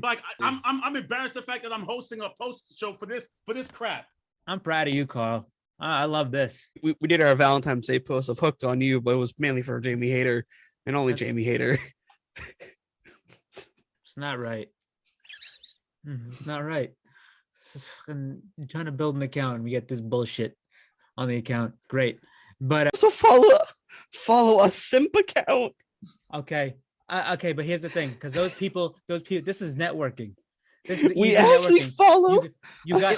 Like I'm embarrassed the fact that I'm hosting a post show for this crap. I'm proud of you, Carl. I love this. We did our Valentine's Day post of Hooked on You, but it was mainly for Jamie Hayter and only Jamie Hayter. It's not right. It's not right. I'm trying to build an account and we get this bullshit on the account. Great. But also follow a simp account. Okay. Okay, but here's the thing, because those people, this is networking. This is we actually networking. follow. You got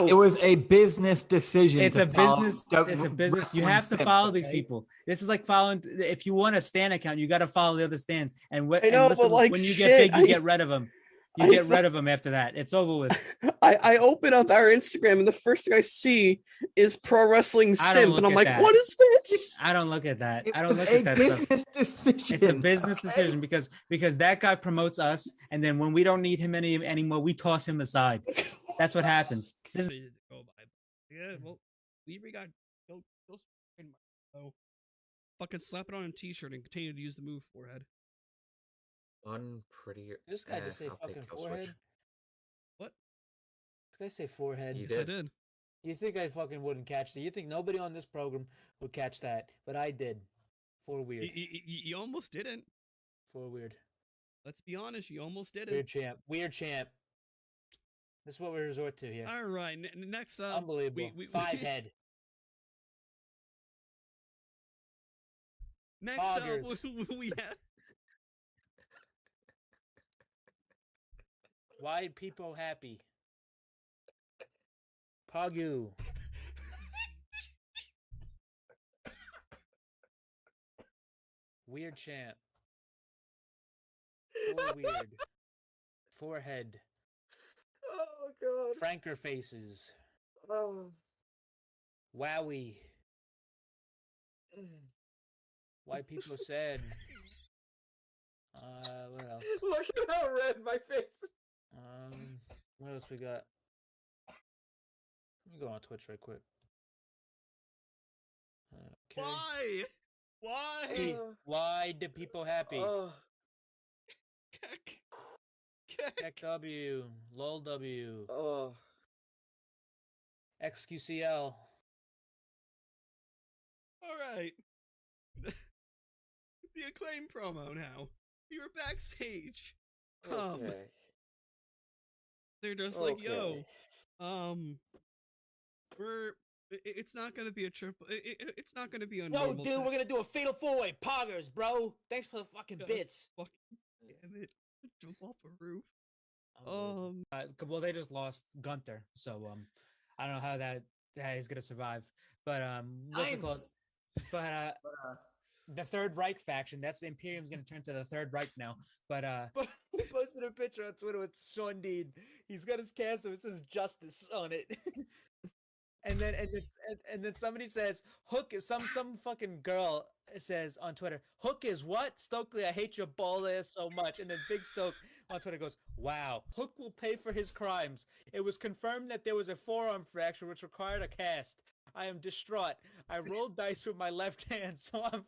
it was a business decision. It's a business. It's a business. You have to follow these people. This is like following. If you want a stan account, you got to follow the other stans. And when you get big, you get rid of them. You get rid of them after that. It's over with. I open up our Instagram and the first thing I see is Pro Wrestling Simp, and I'm like, what is this? I don't look at that. I don't look at that stuff. Decision. It's a business decision because that guy promotes us, and then when we don't need him anymore, we toss him aside. That's what happens. Yeah, well, we got go fucking slap it on a t-shirt and continue to use the move forehead. Unpretty. This guy just say fucking forehead. Switch. What? This guy say forehead. Yes, I did. You think I fucking wouldn't catch that? You think nobody on this program would catch that? But I did. For weird. You almost didn't. For weird. Let's be honest. You almost didn't. Weird champ. Weird champ. This is what we resort to here. All right. Next up. Unbelievable. Five head. Next up, we have. Why people happy? Pagu. Weird champ. So weird. Forehead. Oh god. Franker faces. Oh. Wowie. Why people sad? What else? Look at how red my face. What else we got? Let me go on Twitch right quick. Okay. Why? Why? Why do people happy? KW, LOLW, XQCL. All right. The Acclaim promo now. We were backstage. Okay. They're just like, yo, it's not gonna be a triple. It's not gonna be a normal. No, dude, we're gonna do a fatal 4-way. Poggers, bro. Thanks for the fucking bits. Fucking damn it! Jump off a roof. Well, they just lost Gunther, so I don't know how that is gonna survive. But what's it called? But the Third Reich faction. That's the Imperium's gonna turn to the Third Reich now. But he posted a picture on Twitter with Sean Dean. He's got his castle. It says Justice on it. and then somebody says Hook is some fucking girl says on Twitter, Hook is what? Stokely, I hate your bald ass so much. And then Big Stoke on Twitter goes, wow, Hook will pay for his crimes. It was confirmed that there was a forearm fracture which required a cast. I am distraught. I rolled dice with my left hand, so I'm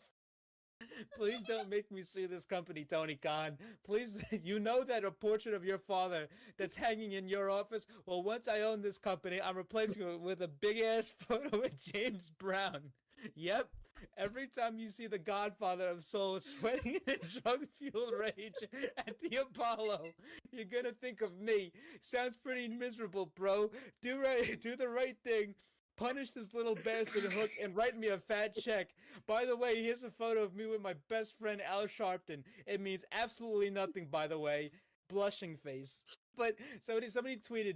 please don't make me sue this company, Tony Khan. Please, you know that a portrait of your father that's hanging in your office? Well, once I own this company, I'm replacing it with a big-ass photo of James Brown. Yep. Every time you see the Godfather of Soul sweating in a drug-fueled rage at the Apollo, you're gonna think of me. Sounds pretty miserable, bro. Do the right thing. Punish this little bastard Hook and write me a fat check. By the way, here's a photo of me with my best friend Al Sharpton. It means absolutely nothing, by the way. Blushing face. But somebody tweeted,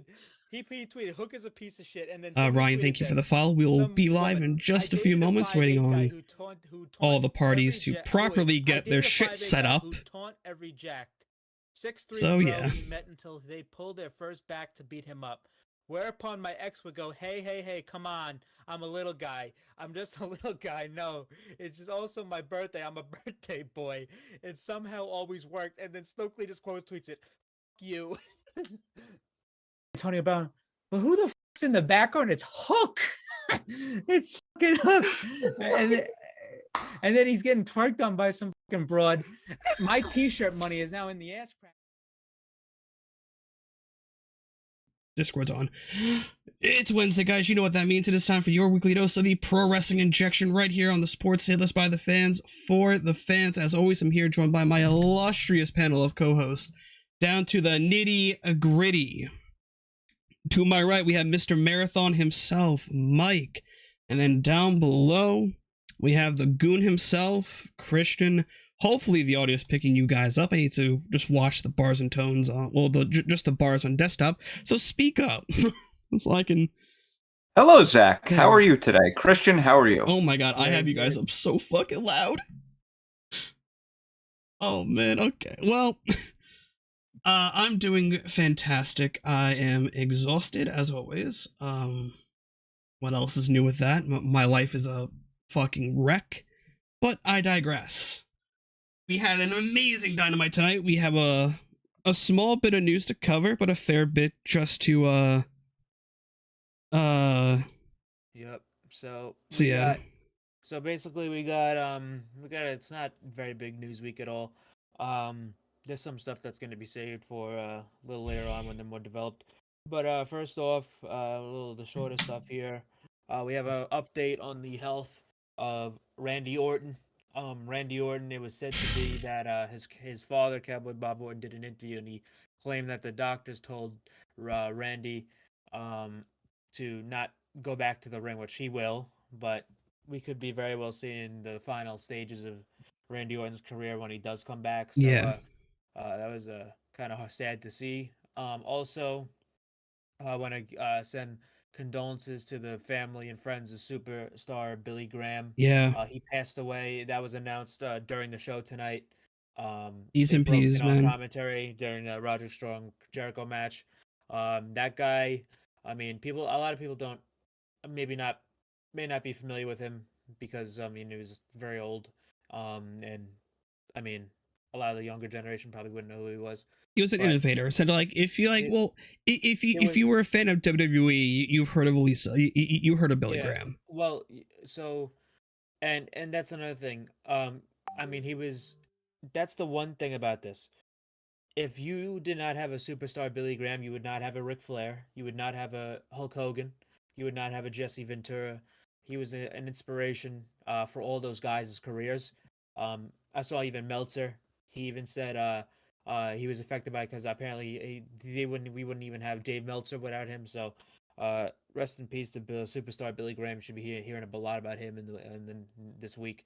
he tweeted, Hook is a piece of shit. And then Ryan, thank you for the follow. We will be live in just a few moments, waiting on all the parties to properly get their shit set up. Every jacked. 6'3" So yeah, we met until they pulled their first back to beat him up. Whereupon my ex would go, hey, come on. I'm a little guy. I'm just a little guy. No, it's just also my birthday. I'm a birthday boy. It somehow always worked. And then Stokely just quote tweets it. Fuck you. Tony Brown, but who the fuck's in the background? It's Hook. It's fucking Hook. And then he's getting twerked on by some fucking broad. My t-shirt money is now in the ass crack. Discord's on. It's Wednesday, guys. You know what that means. It is time for your weekly dose of the pro wrestling injection right here on the Sports Hit List by the fans for the fans. As always, I'm here joined by my illustrious panel of co-hosts, down to the nitty gritty. To my right, we have Mr. Marathon himself, Mike. And then down below, we have the goon himself, Christian. Hopefully the audio is picking you guys up. I need to just watch the bars and tones on, just the bars on desktop. So speak up. So I can... Hello, Zach. How are you today? Christian, how are you? Oh my god, I have you guys up so fucking loud. Oh man, okay. Well, I'm doing fantastic. I am exhausted as always. What else is new with that? My life is a fucking wreck. But I digress. We had an amazing Dynamite tonight. We have a small bit of news to cover, but a fair bit just to Yep. So yeah. So basically we got it's not very big news week at all. There's some stuff that's going to be saved for a little later on when they're more developed. But first off, the shorter stuff here. We have an update on the health of Randy Orton. Randy Orton, it was said to be that his father, Cowboy Bob Orton, did an interview and he claimed that the doctors told Randy to not go back to the ring, which he will, but we could be very well seeing the final stages of Randy Orton's career when he does come back. So, that was kind of sad to see. Also, I want to send condolences to the family and friends of superstar Billy Graham. Yeah. He passed away. That was announced during the show tonight. Peace and peace, man. Commentary during the Roger Strong Jericho match. That guy, I mean, a lot of people may not be familiar with him because I mean he was very old. And I mean a lot of the younger generation probably wouldn't know who he was. He was an innovator. So like, if you like, if you were a fan of WWE, you've heard of Lisa. You heard of Billy Graham. Well, so, and that's another thing. I mean, that's the one thing about this. If you did not have a superstar Billy Graham, you would not have a Ric Flair. You would not have a Hulk Hogan. You would not have a Jesse Ventura. He was an inspiration for all those guys' careers. I saw even Meltzer. He even said he was affected by it because apparently we wouldn't even have Dave Meltzer without him. So rest in peace to superstar Billy Graham. Should be hearing a lot about him in this week.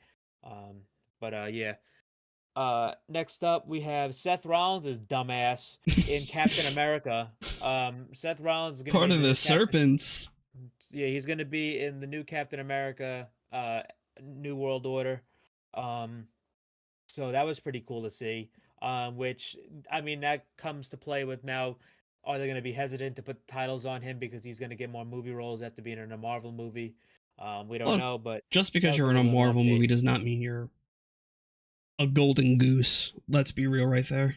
Yeah. Next up, we have Seth Rollins' dumbass in Captain America. Seth Rollins is part of the Serpents. Yeah, he's going to be in the new Captain America, New World Order. So that was pretty cool to see. Which, I mean, that comes to play with now. Are they going to be hesitant to put titles on him because he's going to get more movie roles after being in a Marvel movie? We don't know, but just because you're in a Marvel movie does not mean you're a golden goose. Let's be real right there.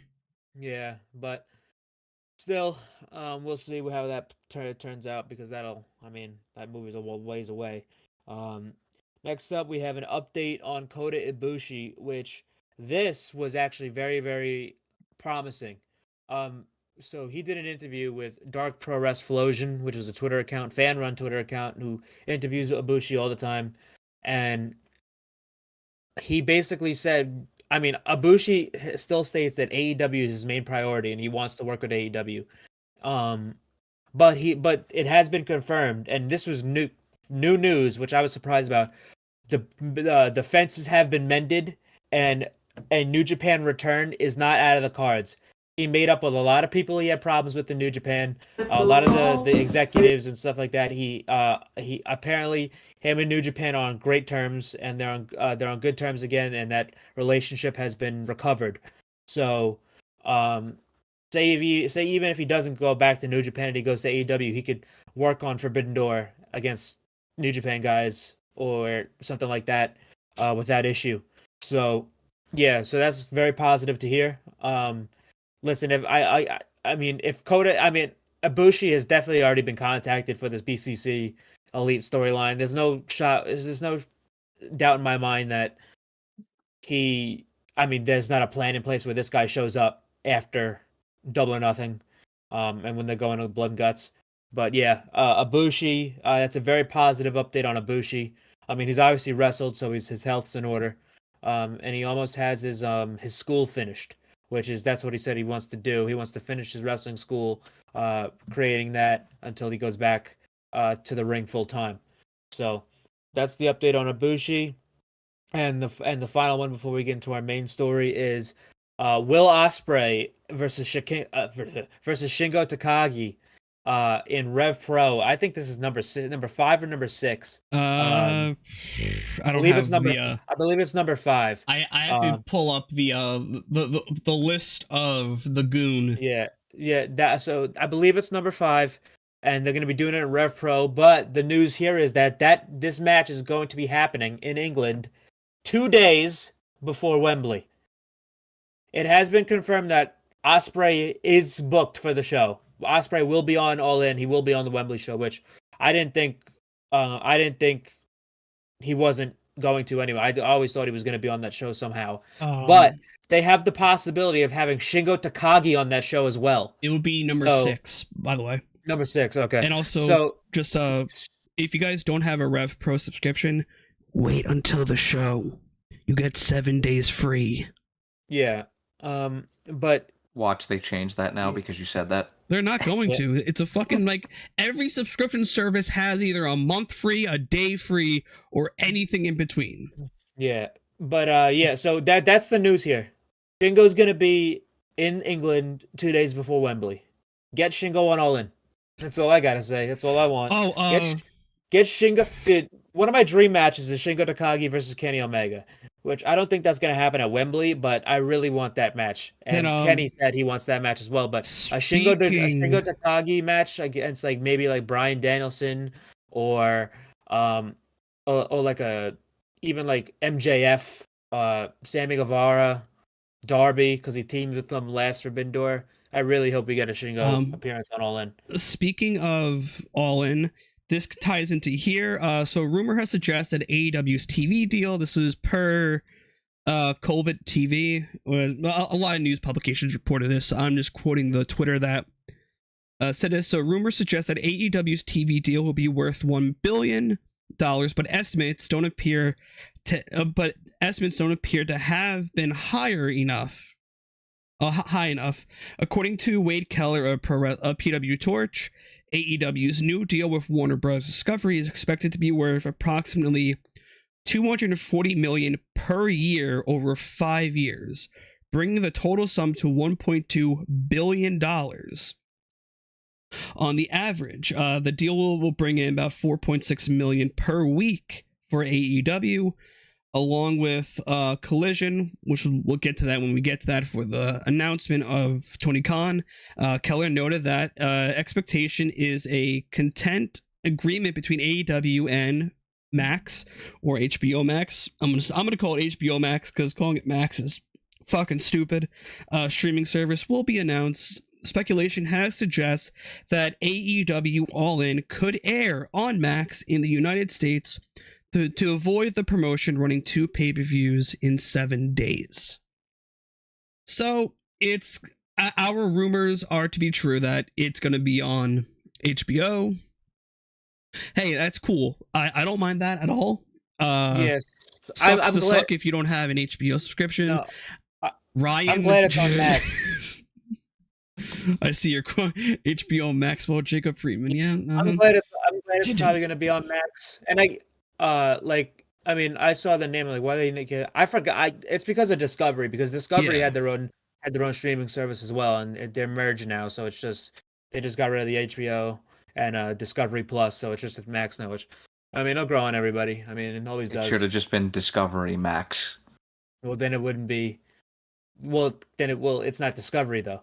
Yeah, but still, we'll see how that turns out because that movie's a ways away. Next up, we have an update on Kota Ibushi, which this was actually very, very promising. So he did an interview with Dark Pro Wrestlosion, which is a Twitter account, fan-run Twitter account, who interviews Ibushi all the time, and he basically said, I mean, Ibushi still states that AEW is his main priority and he wants to work with AEW. But it has been confirmed, and this was new news, which I was surprised about. The fences have been mended, and New Japan return is not out of the cards. He made up with a lot of people he had problems with in New Japan. A lot of the executives and stuff like that. He apparently, him and New Japan are on great terms, and they're on good terms again, and that relationship has been recovered. So, say even if he doesn't go back to New Japan and he goes to AEW, he could work on Forbidden Door against New Japan guys or something like that without issue. So yeah, so that's very positive to hear. Listen, if Ibushi has definitely already been contacted for this BCC Elite storyline. There's no doubt in my mind that there's not a plan in place where this guy shows up after Double or Nothing, and when they're going to Blood and Guts. But yeah, Ibushi, that's a very positive update on Ibushi. I mean, he's obviously wrestled, so his health's in order. And he almost has his school finished, that's what he said he wants to do. He wants to finish his wrestling school, creating that until he goes back to the ring full time. So that's the update on Ibushi. And the final one before we get into our main story is Will Ospreay versus versus Shingo Takagi in Rev Pro. I think this is number 5 or number 6. I don't believe have it's number, the. I believe it's number 5. I have to pull up the list of the goon. Yeah. So I believe it's number 5, and they're going to be doing it in Rev Pro. But the news here is that this match is going to be happening in England 2 days before Wembley. It has been confirmed that Ospreay is booked for the show. Ospreay will be on All In. He will be on the Wembley show, which I didn't think he wasn't going to anyway. I always thought he was going to be on that show somehow. But they have the possibility of having Shingo Takagi on that show as well. It would be number 6, by the way. Number 6, okay. And also, just if you guys don't have a Rev Pro subscription, wait until the show. You get 7 days free. Yeah. But watch, they change that now because you said that. They're not going to. It's a fucking, like, every subscription service has either a month free, a day free, or anything in between. Yeah. But yeah, so that's the news here. Shingo's gonna be in England 2 days before Wembley. Get Shingo on All In. That's all I gotta say. That's all I want. Get Shingo. Dude, one of my dream matches is Shingo Takagi versus Kenny Omega, which I don't think that's going to happen at Wembley, but I really want that match. And Kenny said he wants that match as well. But a Shingo Takagi match against like maybe like Bryan Danielson or like even like MJF, Sammy Guevara, Darby, because he teamed with them last Forbidden Door. I really hope we get a Shingo appearance on All In. Speaking of All In, this ties into here. So rumor has suggested AEW's TV deal. This is per COVID TV. A lot of news publications reported this. I'm just quoting the Twitter that said this. So rumor suggests that AEW's TV deal will be worth $1 billion, but estimates don't appear to have been high enough. According to Wade Keller of PW Torch, AEW's new deal with Warner Bros. Discovery is expected to be worth approximately $240 million per year over 5 years, bringing the total sum to $1.2 billion. On the average, the deal will bring in about $4.6 million per week for AEW, along with Collision, which we'll get to that when we get to that for the announcement of Tony Khan. Keller noted that expectation is a content agreement between AEW and Max, or HBO Max. I'm gonna call it HBO Max because calling it Max is fucking stupid. Streaming service will be announced. Speculation has suggests that AEW All In could air on Max in the United States to avoid the promotion running 2 pay-per-views in 7 days. So it's our rumors are to be true that it's going to be on HBO. Hey, that's cool. I don't mind that at all. Yes, sucks to suck if you don't have an HBO subscription. No, Ryan, I'm glad it's on Max. I see your HBO Max. Well, Jacob Friedman. Yeah, I'm glad it's probably going to be on Max. And I saw the name. Like, why they didn't get? I forgot. It's because of Discovery. Because Discovery had their own streaming service as well, and they're merged now. So it's just they just got rid of the HBO and Discovery Plus. So it's just Max now. Which, I mean, it'll grow on everybody. I mean, it always does. It should have just been Discovery Max. Well, then it wouldn't be. Well, then it will. It's not Discovery though.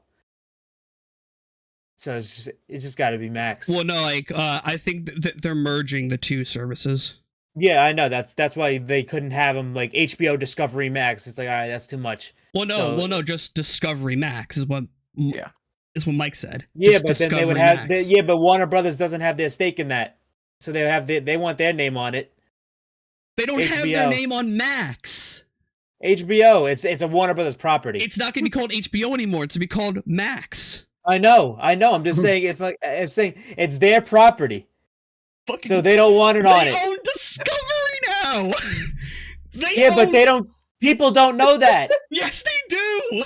So it's just got to be Max. Well, no, I think they're merging the two services. Yeah, I know. That's why they couldn't have them like HBO Discovery Max. It's like, all right, that's too much. Well, no, just Discovery Max is what. Yeah, is what Mike said. Yeah, just but then they would have. But Warner Brothers doesn't have their stake in that, so they want their name on it. They don't have their name on Max. HBO, it's a Warner Brothers property. It's not going to be called HBO anymore. It's going to be called Max. I know. I'm just saying I'm saying it's their property, Fucking, so they don't want it on they it. own Discovery now. Yeah, but they don't. People don't know that. Yes, they do.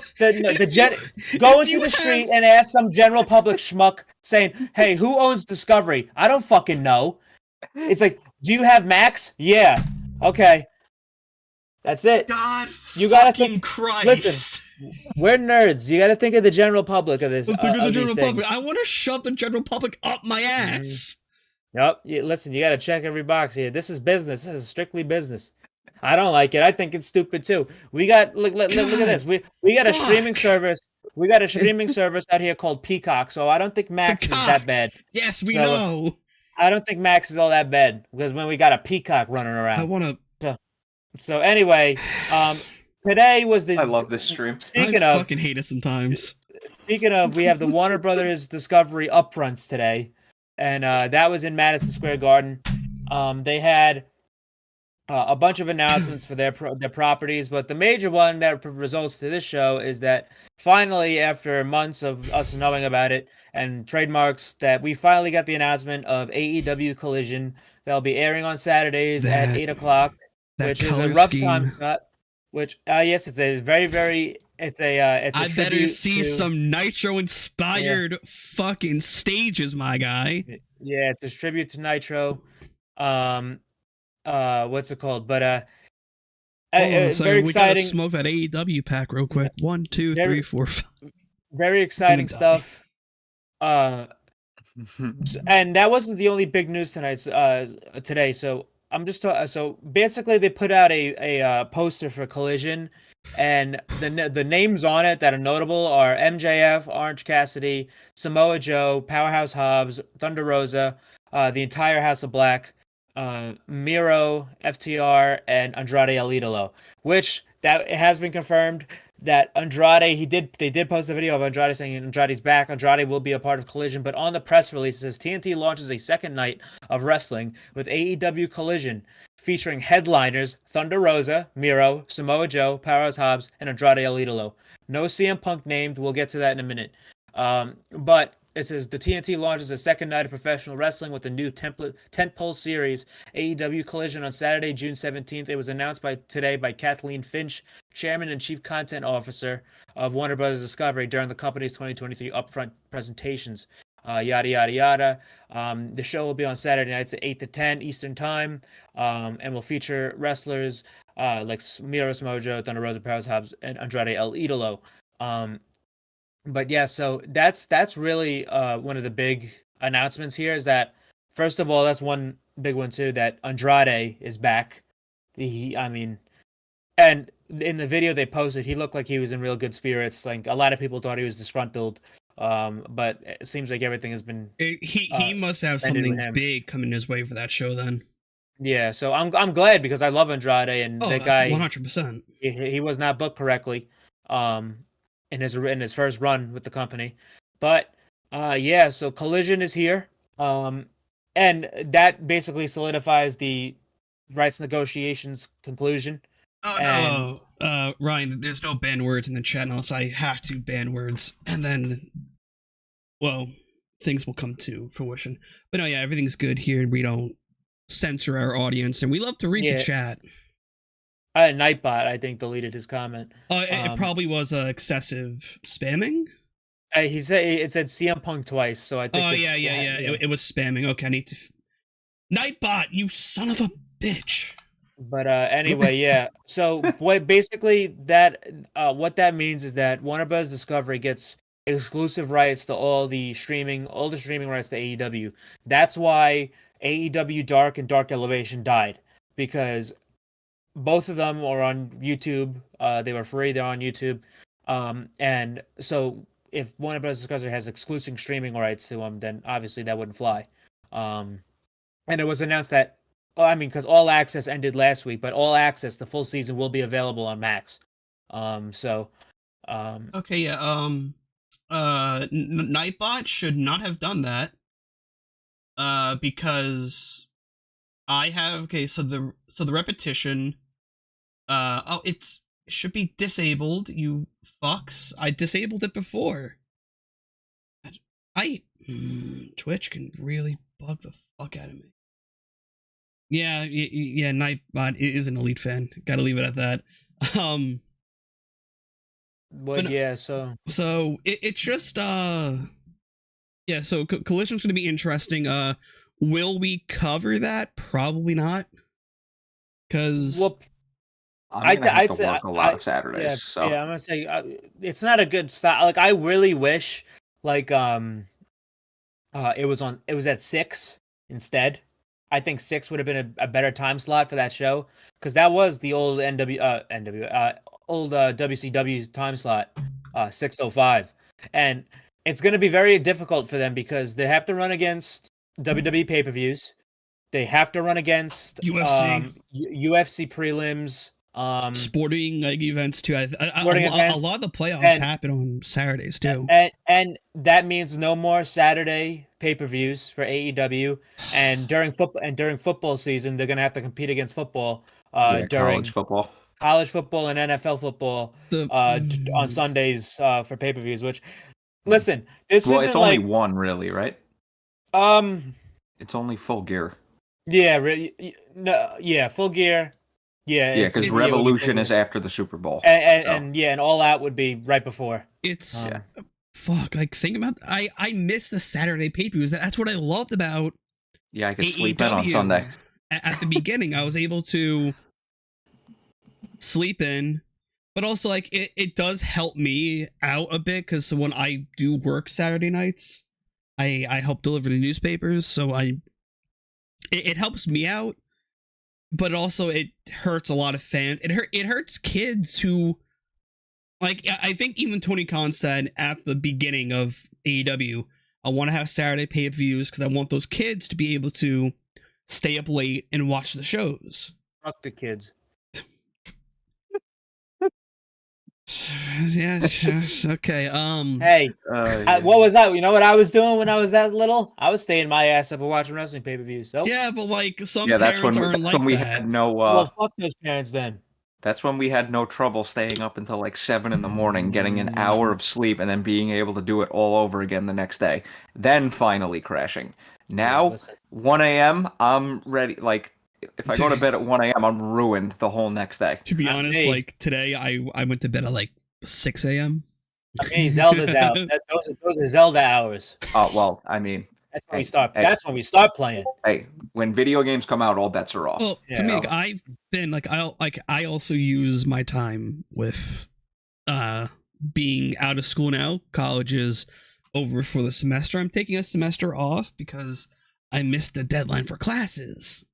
Go into the street and ask some general public schmuck saying, "Hey, who owns Discovery?" I don't fucking know. It's like, do you have Max? Yeah. Okay. That's it. God, you gotta fucking Christ. Listen, we're nerds. You gotta think of the general public of this. Think of the general public. I want to shove the general public up my ass. Yep. Listen, you gotta check every box here. This is business. This is strictly business. I don't like it. I think it's stupid too. We got look at this. We got a streaming service. We got a streaming service out here called Peacock. So I don't think Max is that bad. Yes, we know. I don't think Max is all that bad because when we got a Peacock running around. I want to. So anyway, today was the. I love this stream. Speaking I of, fucking hate it sometimes. Speaking of, we have the Warner Brothers Discovery upfronts today, and that was in Madison Square Garden. They had a bunch of announcements for their properties, but the major one that results to this show is that finally, after months of us knowing about it and trademarks, that we finally got the announcement of AEW Collision. That'll be airing on Saturdays at 8:00, which is a rough time slot. Which yes, it's a very it's a I better see some Nitro inspired fucking stages, my guy. Yeah, it's a tribute to Nitro. What's it called? But very exciting. We gotta smoke that AEW pack real quick. 1, 2, 3, 4, 5. Very exciting stuff. And that wasn't the only big news tonight. Today, so I'm just so basically they put out a poster for Collision, and the names on it that are notable are MJF, Orange Cassidy, Samoa Joe, Powerhouse Hobbs, Thunder Rosa, the entire House of Black, Miro, FTR, and Andrade El Idolo, which that it has been confirmed that Andrade, they did post a video of Andrade saying Andrade's back. Andrade will be a part of Collision, but on the press release it says TNT launches a second night of wrestling with AEW Collision, featuring headliners Thunder Rosa, Miro, Samoa Joe, Powerhouse Hobbs, and Andrade El Idolo. No CM Punk named. We'll get to that in a minute. But it says the TNT launches a second night of professional wrestling with the new tentpole series, AEW Collision, on Saturday, June 17th. It was announced today by Kathleen Finch, Chairman and Chief Content Officer of Warner Bros. Discovery, during the company's 2023 upfront presentations. Yada, yada, yada. The show will be on Saturday nights at 8 to 10 Eastern Time, and will feature wrestlers like Miro, Samoa Joe, Thunder Rosa, Powerhouse Hobbs, and Andrade El Idolo. But yeah, so that's really one of the big announcements here is that, first of all, that's one big one too, that Andrade is back. And in the video they posted, he looked like he was in real good spirits. Like, a lot of people thought he was disgruntled, but it seems like everything has been. He must have something big coming his way for that show then. Yeah, so I'm glad, because I love Andrade, and that guy 100%. He was not booked correctly. In his first run with the company, but yeah, so Collision is here, and that basically solidifies the rights negotiations conclusion. Ryan, there's no ban words in the chat unless I have to ban words, and then, well, things will come to fruition. But no, yeah, everything's good here. We don't censor our audience, and we love to read the chat. Nightbot, I think, deleted his comment. It probably was excessive spamming. He said it said CM Punk twice, so I think. Oh yeah. It was spamming. Okay, I need to. Nightbot, you son of a bitch. But anyway, yeah. So basically that what that means is that Warner Bros. Discovery gets exclusive rights to all the streaming rights to AEW. That's why AEW Dark and Dark Elevation died, because both of them are on YouTube. They were free. They're on YouTube. And so if Warner Bros. Discovery has exclusive streaming rights to them, then obviously that wouldn't fly. And it was announced that, because All Access ended last week, but All Access, the full season, will be available on Max. Okay, yeah. Nightbot should not have done that. Because I have so the repetition. It should be disabled, you fucks. I disabled it before. Twitch can really bug the fuck out of me. Yeah, Nightbot is an Elite fan. Gotta leave it at that. But yeah, so it's just yeah, so Collision's gonna be interesting. Will we cover that? Probably not. Cause I'm gonna have to work a lot of Saturdays. So yeah, I'm gonna say it's not a good style. Like I really wish like it was at 6 instead. I think 6 would have been a better time slot for that show because that was the old WCW time slot, 6:05, and it's going to be very difficult for them because they have to run against WWE pay-per-views, they have to run against UFC prelims, sporting like events too. A lot of the playoffs happen on Saturdays too, and that means no more Saturday pay-per-views for AEW. And during football season, they're gonna have to compete against football. During college football and NFL football on Sundays for pay-per-views. Which, listen, this isn't it's only one really, right? It's only Full Gear. Yeah, Full Gear. Yeah, because Revolution is after the Super Bowl, and All Out would be right before. It's fuck. Like think about. I miss the Saturday pay-per-views. That's what I loved about. Yeah, I could sleep in on Sunday. At the beginning, I was able to sleep in, but also like it does help me out a bit because when I do work Saturday nights, I help deliver the newspapers, so it helps me out. But also it hurts a lot of fans. It hurts kids who, like, I think even Tony Khan said at the beginning of AEW, I want to have Saturday pay-per-views because I want those kids to be able to stay up late and watch the shows. Fuck the kids. Yeah, sure. Okay. Hey, what was that? You know what I was doing when I was that little? I was staying my ass up and watching wrestling pay-per-views. So yeah, but like some parents aren't like we that. had no. Well, fuck those parents then. That's when we had no trouble staying up until like 7 a.m, getting an hour of sleep, and then being able to do it all over again the next day. Then finally crashing. Now 1 a.m, I'm ready. Like if I go to bed at 1 a.m, I'm ruined the whole next day. To be honest, like today, I went to bed at like 6 a.m. I mean, Zelda's out. Those are Zelda hours. Oh well, I mean, that's when we start. That's when we start playing. Hey, when video games come out, all bets are off. Well, for me, like, I've been like I also use my time with being out of school now. College is over for the semester. I'm taking a semester off because I missed the deadline for classes.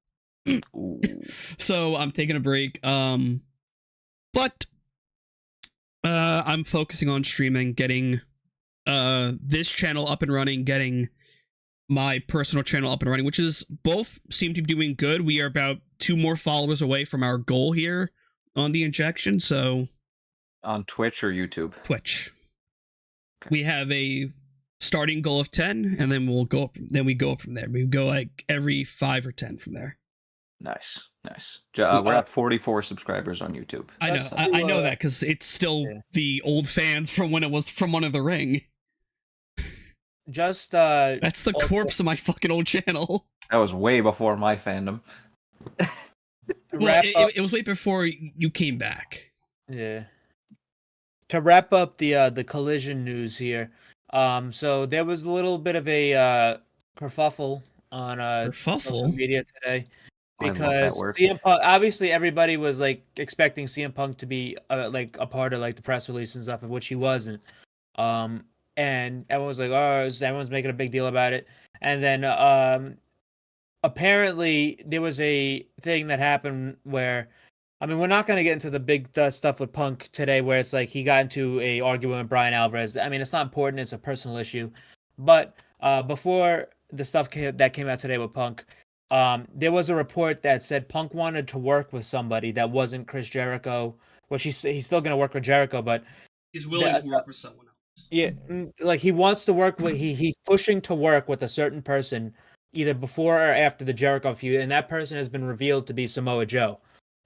So I'm taking a break. But I'm focusing on streaming, getting this channel up and running, getting my personal channel up and running, which is both seem to be doing good. We are about 2 more followers away from our goal here on the injection. So on Twitch or YouTube? Twitch. Okay. We have a starting goal of 10, and then we'll go up. Then we go up from there. We go like every 5 or 10 from there. Nice. We're at 44 subscribers on YouTube. I know that because it's still the old fans from when it was From Under the Ring. That's the corpse of my fucking old channel. That was way before my fandom. Well, it was way before you came back. Yeah. To wrap up the Collision news here, so there was a little bit of a kerfuffle on social media today because CM Punk. Obviously, everybody was like expecting CM Punk to be like a part of like the press release and stuff, of which he wasn't. And everyone was like, "Oh, everyone's making a big deal about it." And then apparently there was a thing that happened where, I mean, we're not going to get into the big stuff with Punk today, where it's like he got into a argument with Brian Alvarez. I mean, it's not important; it's a personal issue. But before the stuff that came out today with Punk, there was a report that said Punk wanted to work with somebody that wasn't Chris Jericho. Well, he's still going to work with Jericho, but he's willing to work with someone else. Yeah, like he wants to work with he's pushing to work with a certain person either before or after the Jericho feud, and that person has been revealed to be Samoa Joe.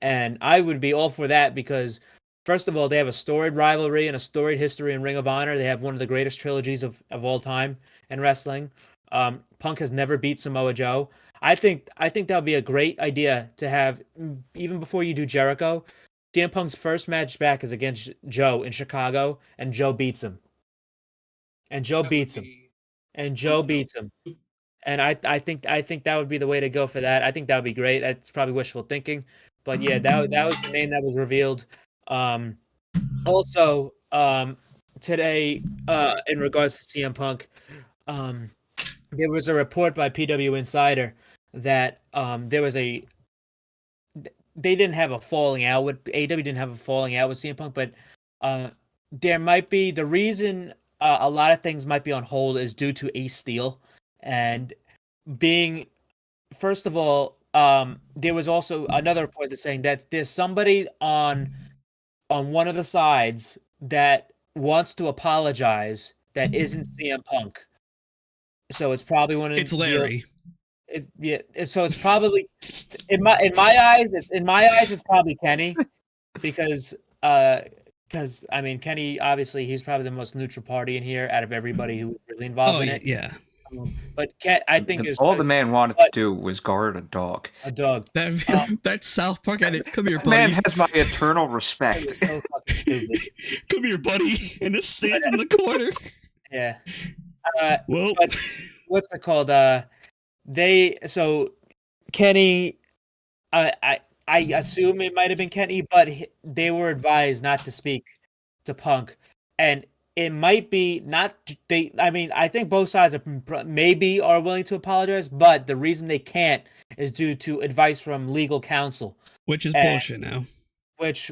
And I would be all for that because First of all, they have a storied rivalry and a storied history in Ring of Honor. They have one of the greatest trilogies of all time in wrestling. Punk has never beat Samoa Joe. I think that would be a great idea to have, even before you do Jericho. CM Punk's first match back is against Joe in Chicago, and Joe beats him. And Joe beats him. And Joe beats him. And I think that would be the way to go for that. I think that would be great. That's probably wishful thinking, but yeah, that was the name that was revealed. Also, today, in regards to CM Punk, there was a report by PW Insider that they didn't have a falling out with AEW didn't have a falling out with CM Punk, but there might be the reason a lot of things might be on hold is due to Ace Steel and being. First of all, there was also another report that's saying that there's somebody on one of the sides that wants to apologize that isn't CM Punk. So it's probably one of It's Larry. So it's probably in my eyes it's probably Kenny because I mean Kenny obviously he's probably the most neutral party in here out of everybody who was really involved in it. Yeah. But I think all the man wanted to do was guard a dog. A dog. That's South Park. Come here, buddy. Man has my eternal respect. So fucking stupid. Come here, buddy. And it stands in the corner. Yeah. Well, but what's it called? Kenny. I assume it might have been Kenny, but they were advised not to speak to Punk, and it might be not they. I mean, I think both sides maybe are willing to apologize, but the reason they can't is due to advice from legal counsel, which is bullshit now. Which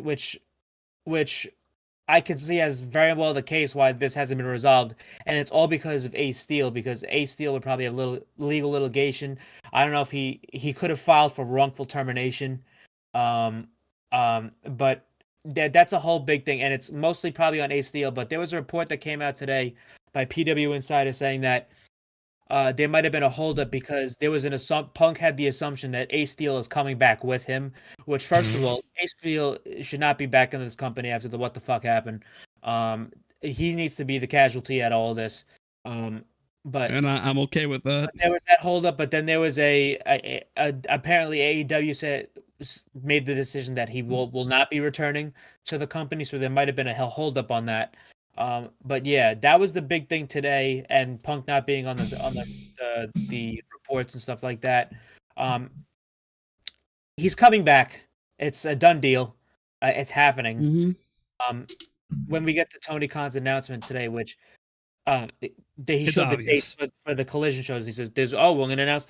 I could see as very well the case why this hasn't been resolved, and it's all because of Ace Steel. Because Ace Steel would probably have little legal litigation. I don't know if he could have filed for wrongful termination, but that's a whole big thing, and it's mostly probably on Ace Steel. But there was a report that came out today by PW Insider saying that there might have been a holdup because there was Punk had the assumption that Ace Steel is coming back with him, which first of all, Ace Steel should not be back in this company after what the fuck happened. He needs to be the casualty at all this. But I'm okay with that. There was that holdup, but then there was apparently AEW made the decision that he will not be returning to the company, so there might have been a holdup on that. But yeah, that was the big thing today, and Punk not being on the reports and stuff like that. He's coming back. It's a done deal. It's happening. When we get to Tony Khan's announcement today, which he showed the dates for the collision shows. He says, we're gonna announce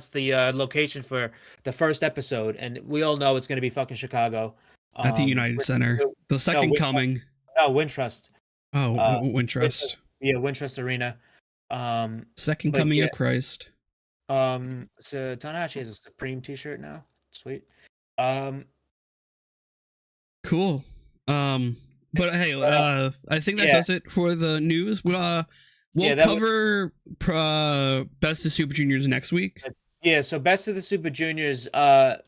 the location for the first episode, and we all know it's gonna be fucking Chicago. At the United Center. The second coming. No, Wintrust. Oh, Wintrust. Wintrust Arena. Second coming of Christ. So Tanahashi has a Supreme t-shirt now. Sweet. Cool. But hey, I think that does it for the news. We'll cover Best of Super Juniors next week. Yeah, so Best of the Super Juniors.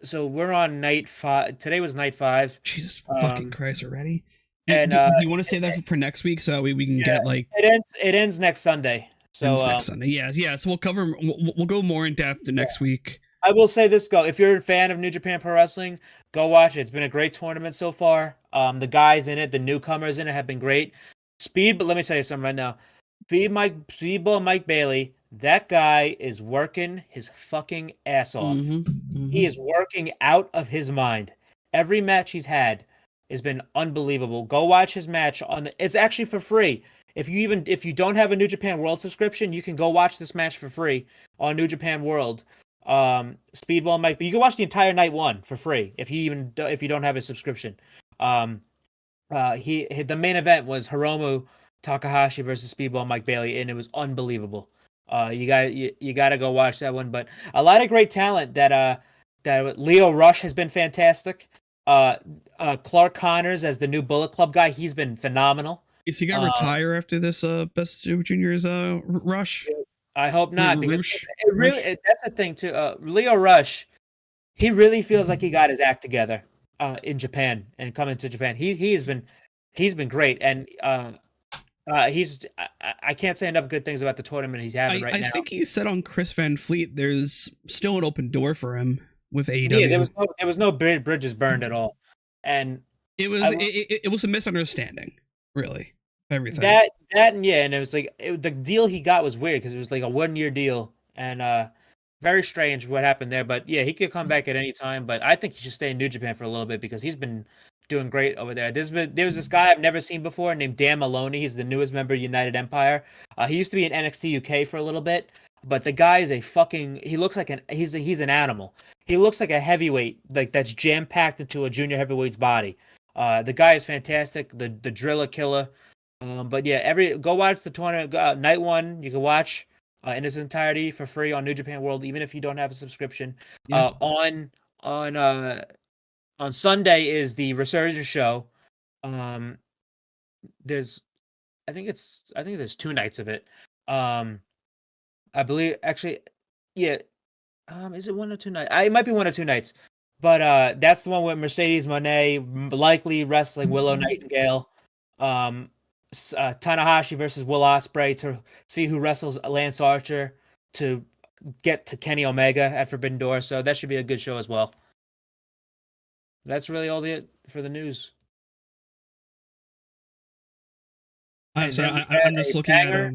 So we're on night 5. Today was night 5. Jesus fucking Christ already. And you want to say that for next week so that way we can get like it ends next Sunday. So next Sunday. Yeah. So we'll go more in depth next week. I will say this, if you're a fan of New Japan Pro Wrestling, go watch it. It's been a great tournament so far. The guys in it, the newcomers in it have been great. But let me tell you something right now. Speedball Mike Bailey, that guy is working his fucking ass off. He is working out of his mind. Every match he's had has been unbelievable. Go watch his match it's actually for free. If you don't have a New Japan World subscription, you can go watch this match for free on New Japan World. Speedball Mike, but you can watch the entire night 1 for free if you don't have a subscription. The main event was Hiromu Takahashi versus Speedball Mike Bailey, and it was unbelievable. You got to go watch that one. But a lot of great talent that Leo Rush has been fantastic. Clark Connors as the new Bullet Club guy, he's been phenomenal. Is he gonna retire after this Best Super Juniors rush? I hope not, because that's the thing too. Leo Rush, he really feels like he got his act together. in Japan and coming to Japan. He's been great, and I can't say enough good things about the tournament he's having right now. I think he said on Chris Van Fleet there's still an open door for him with AEW. Yeah, there was no bridges burned at all, and it was a misunderstanding, really. Everything that and yeah, and it was like the deal he got was weird because it was like a 1-year deal, and very strange what happened there. But yeah, he could come back at any time. But I think he should stay in New Japan for a little bit because he's been doing great over there. There was this guy I've never seen before named Dan Maloney. He's the newest member of United Empire. He used to be in NXT UK for a little bit, but the guy is he looks like he's an animal. He looks like a heavyweight, like that's jam packed into a junior heavyweight's body. The guy is fantastic. The driller killer. But yeah, go watch the tournament. Night one, you can watch in its entirety for free on New Japan World, even if you don't have a subscription. Yeah. On Sunday is the Resurgence show. There's I think there's 2 nights of it. I believe actually, yeah. Is it 1 or 2 nights? It might be 1 or 2 nights. But that's the one with Mercedes Moné likely wrestling Willow Nightingale. Tanahashi versus Will Ospreay to see who wrestles Lance Archer to get to Kenny Omega at Forbidden Door. So that should be a good show as well. That's really all for the news. I'm just looking at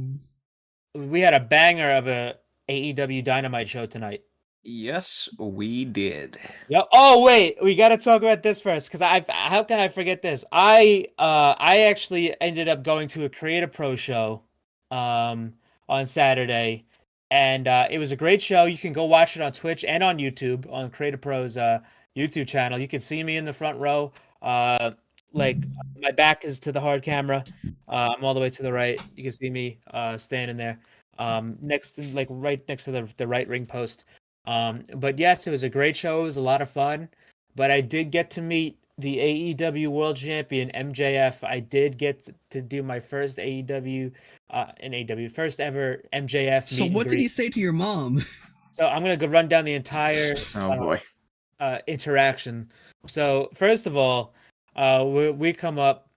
We had a banger of a AEW Dynamite show tonight. Yes, we did. Yep. Oh wait, we got to talk about this first because how can I forget this? I actually ended up going to a Creative Pro show on Saturday, and it was a great show. You can go watch it on Twitch and on YouTube on Creative Pro's YouTube channel. You can see me in the front row. Like my back is to the hard camera. I'm all the way to the right. You can see me standing there right next to the right ring post. But yes, it was a great show. It was a lot of fun. But I did get to meet the AEW World Champion MJF. I did get to do my first first ever MJF. So what did he say to your mom? So I'm gonna go run down the entire boy interaction. So first of all, we come up.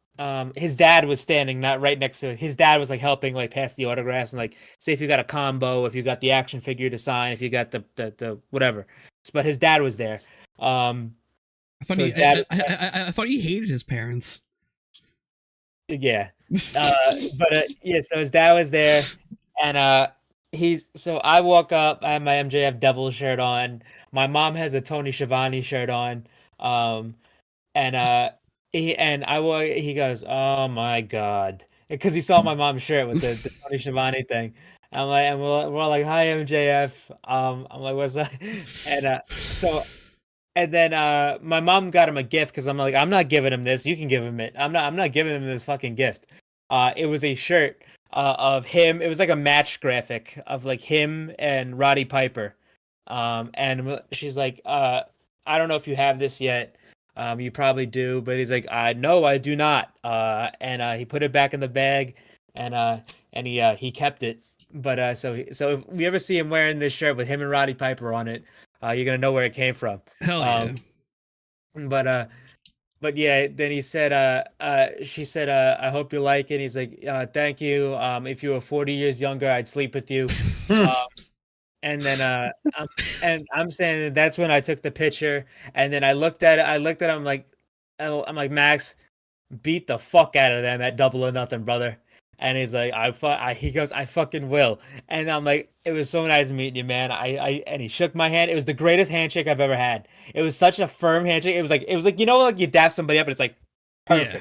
His dad was standing not right next to it. His dad was like helping like pass the autographs and like say if you got a combo, if you got the action figure to sign, if you got the whatever. But his dad was there. I thought he hated his parents. Yeah. Yeah, so his dad was there, and so I walk up, I have my MJF Devil shirt on. My mom has a Tony Schiavone shirt on. He goes, "Oh my god," because he saw my mom's shirt with the Tony Schiavone thing. I'm like, and we're all like, "Hi, MJF." I'm like, "What's up?" And then my mom got him a gift because I'm like, "I'm not giving him this. You can give him it. I'm not giving him this fucking gift." It was a shirt of him. It was like a match graphic of like him and Roddy Piper. And she's like, "I don't know if you have this yet." You probably do, but he's like, no, I do not. And he put it back in the bag, and he kept it. But so if we ever see him wearing this shirt with him and Roddy Piper on it, you're gonna know where it came from. Hell yeah. But yeah, then he said, she said, I hope you like it. He's like, thank you. If you were 40 years younger, I'd sleep with you. And then I'm saying that's when I took the picture, and then I looked at him like, I'm like, Max, beat the fuck out of them at Double or Nothing, brother. And he's like, he goes, I fucking will. And I'm like, it was so nice meeting you, man. And he shook my hand. It was the greatest handshake I've ever had. It was such a firm handshake. It was like like you dap somebody up, and it's like perfect. Yeah.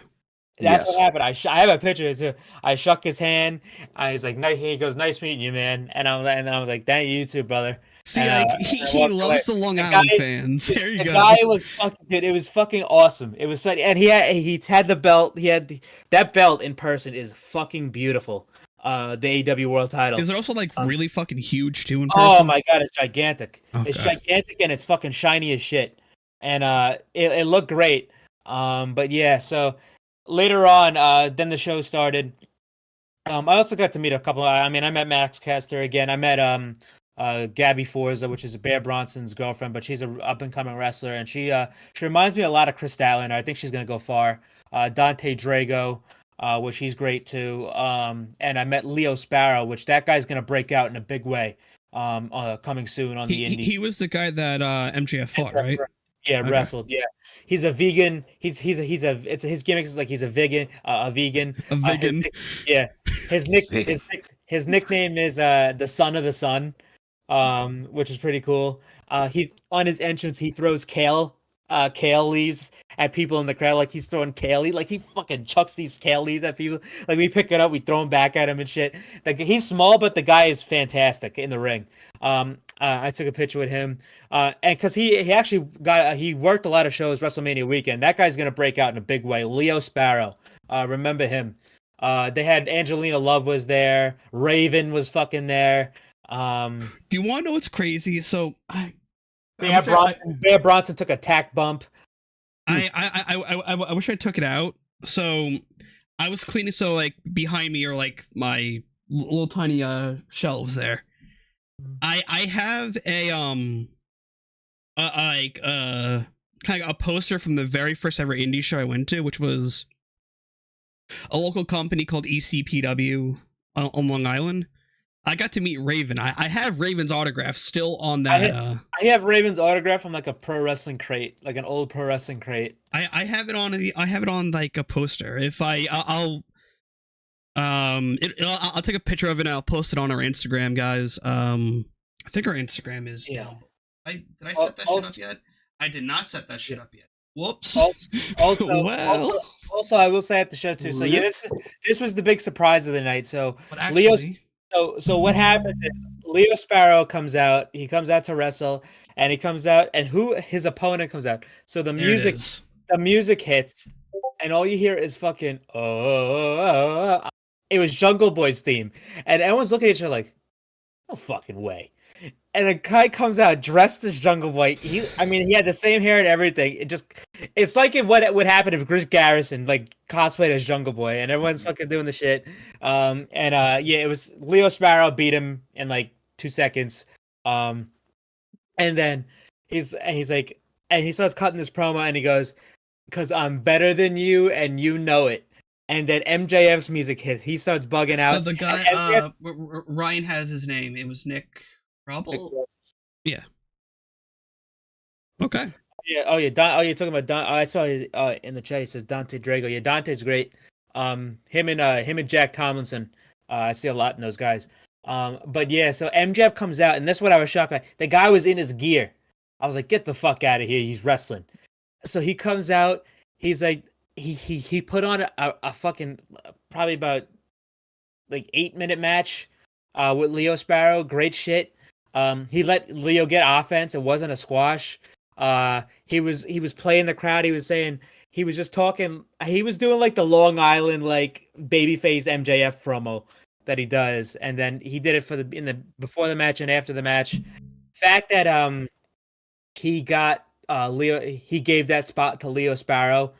That's what happened. I have a picture too. I shook his hand. I was like, nice. He goes, nice meeting you, man. And I was like, thank you too, brother. See, he loves the Long Island fans. There you go. The guy was fucking, dude. It was fucking awesome. It was funny, and he had the belt. That belt in person is fucking beautiful. The AEW World Title. Is it also like really fucking huge too in person? Oh my god, it's gigantic. Okay. It's gigantic and it's fucking shiny as shit. And it looked great. But yeah, so. Later on, then the show started. I also got to meet a couple. I met Max Caster again. I met Gabby Forza, which is Bear Bronson's girlfriend, but she's a up and coming wrestler, and she reminds me a lot of Chris Statlander. I think she's gonna go far. Dante Drago, which he's great too. And I met Leo Sparrow, which that guy's gonna break out in a big way. Coming soon on the indie. He was the guy that MJF fought, right? Yeah, Okay. wrestled. Yeah, he's a vegan. It's his gimmick is like he's a vegan. A vegan. A vegan. His nickname is the Son of the Sun, which is pretty cool. He on his entrance he throws kale leaves at people in the crowd, like he's throwing kale, like he fucking chucks these kale leaves at people. Like we pick it up, we throw them back at him and shit. Like he's small, but the guy is fantastic in the ring. I took a picture with him, and because he actually he worked a lot of shows WrestleMania weekend. That guy's gonna break out in a big way. Leo Sparrow, remember him? They had Angelina Love was there. Raven was fucking there. Do you want to know what's crazy? So Bear Bronson took a tack bump. I wish I took it out. So I was cleaning. So like behind me are like my little tiny shelves there. I have a kind of a poster from the very first ever indie show I went to, which was a local company called ECPW on Long Island. I got to meet Raven. I have Raven's autograph still on that. I have Raven's autograph on like a pro wrestling crate, like an old pro wrestling crate. I have it on. I have it on like a poster. If I'll take a picture of it and I'll post it on our Instagram, guys. I think our Instagram is. Yeah. Did I set that shit up yet? I did not set that shit up yet. Whoops. Also, well. also, I will say at the show too. So yeah, this was the big surprise of the night. So But actually, So what happens is Leo Sparrow comes out. He comes out to wrestle, and he comes out, and his opponent comes out. So the music hits, and all you hear is fucking oh. It was Jungle Boy's theme, and everyone's looking at each other like, no fucking way. And a guy comes out dressed as Jungle Boy. He had the same hair and everything. It's like what would happen if Chris Garrison like cosplayed as Jungle Boy, and everyone's fucking doing the shit. It was Leo Sparrow beat him in like 2 seconds. And then he's like, and he starts cutting this promo, and he goes, "'Cause I'm better than you, and you know it." And then MJF's music hit. He starts bugging out. the guy, Ryan has his name. It was Nick Rubble. Yeah. Okay. Yeah. Oh, yeah. You're talking about Don. I saw in the chat. He says Dante Drago. Yeah, Dante's great. Him and Jack Tomlinson. I see a lot in those guys. But yeah. So MJF comes out, and that's what I was shocked by. The guy was in his gear. I was like, get the fuck out of here. He's wrestling. So he comes out. He's like, he put on a fucking probably about like 8-minute match with Leo Sparrow. Great shit. He let Leo get offense. It wasn't a squash. He was playing the crowd. He was saying, he was just talking. He was doing like the Long Island like babyface MJF promo that he does, and then he did it before the match and after the match. Fact that he got Leo, he gave that spot to Leo Sparrow.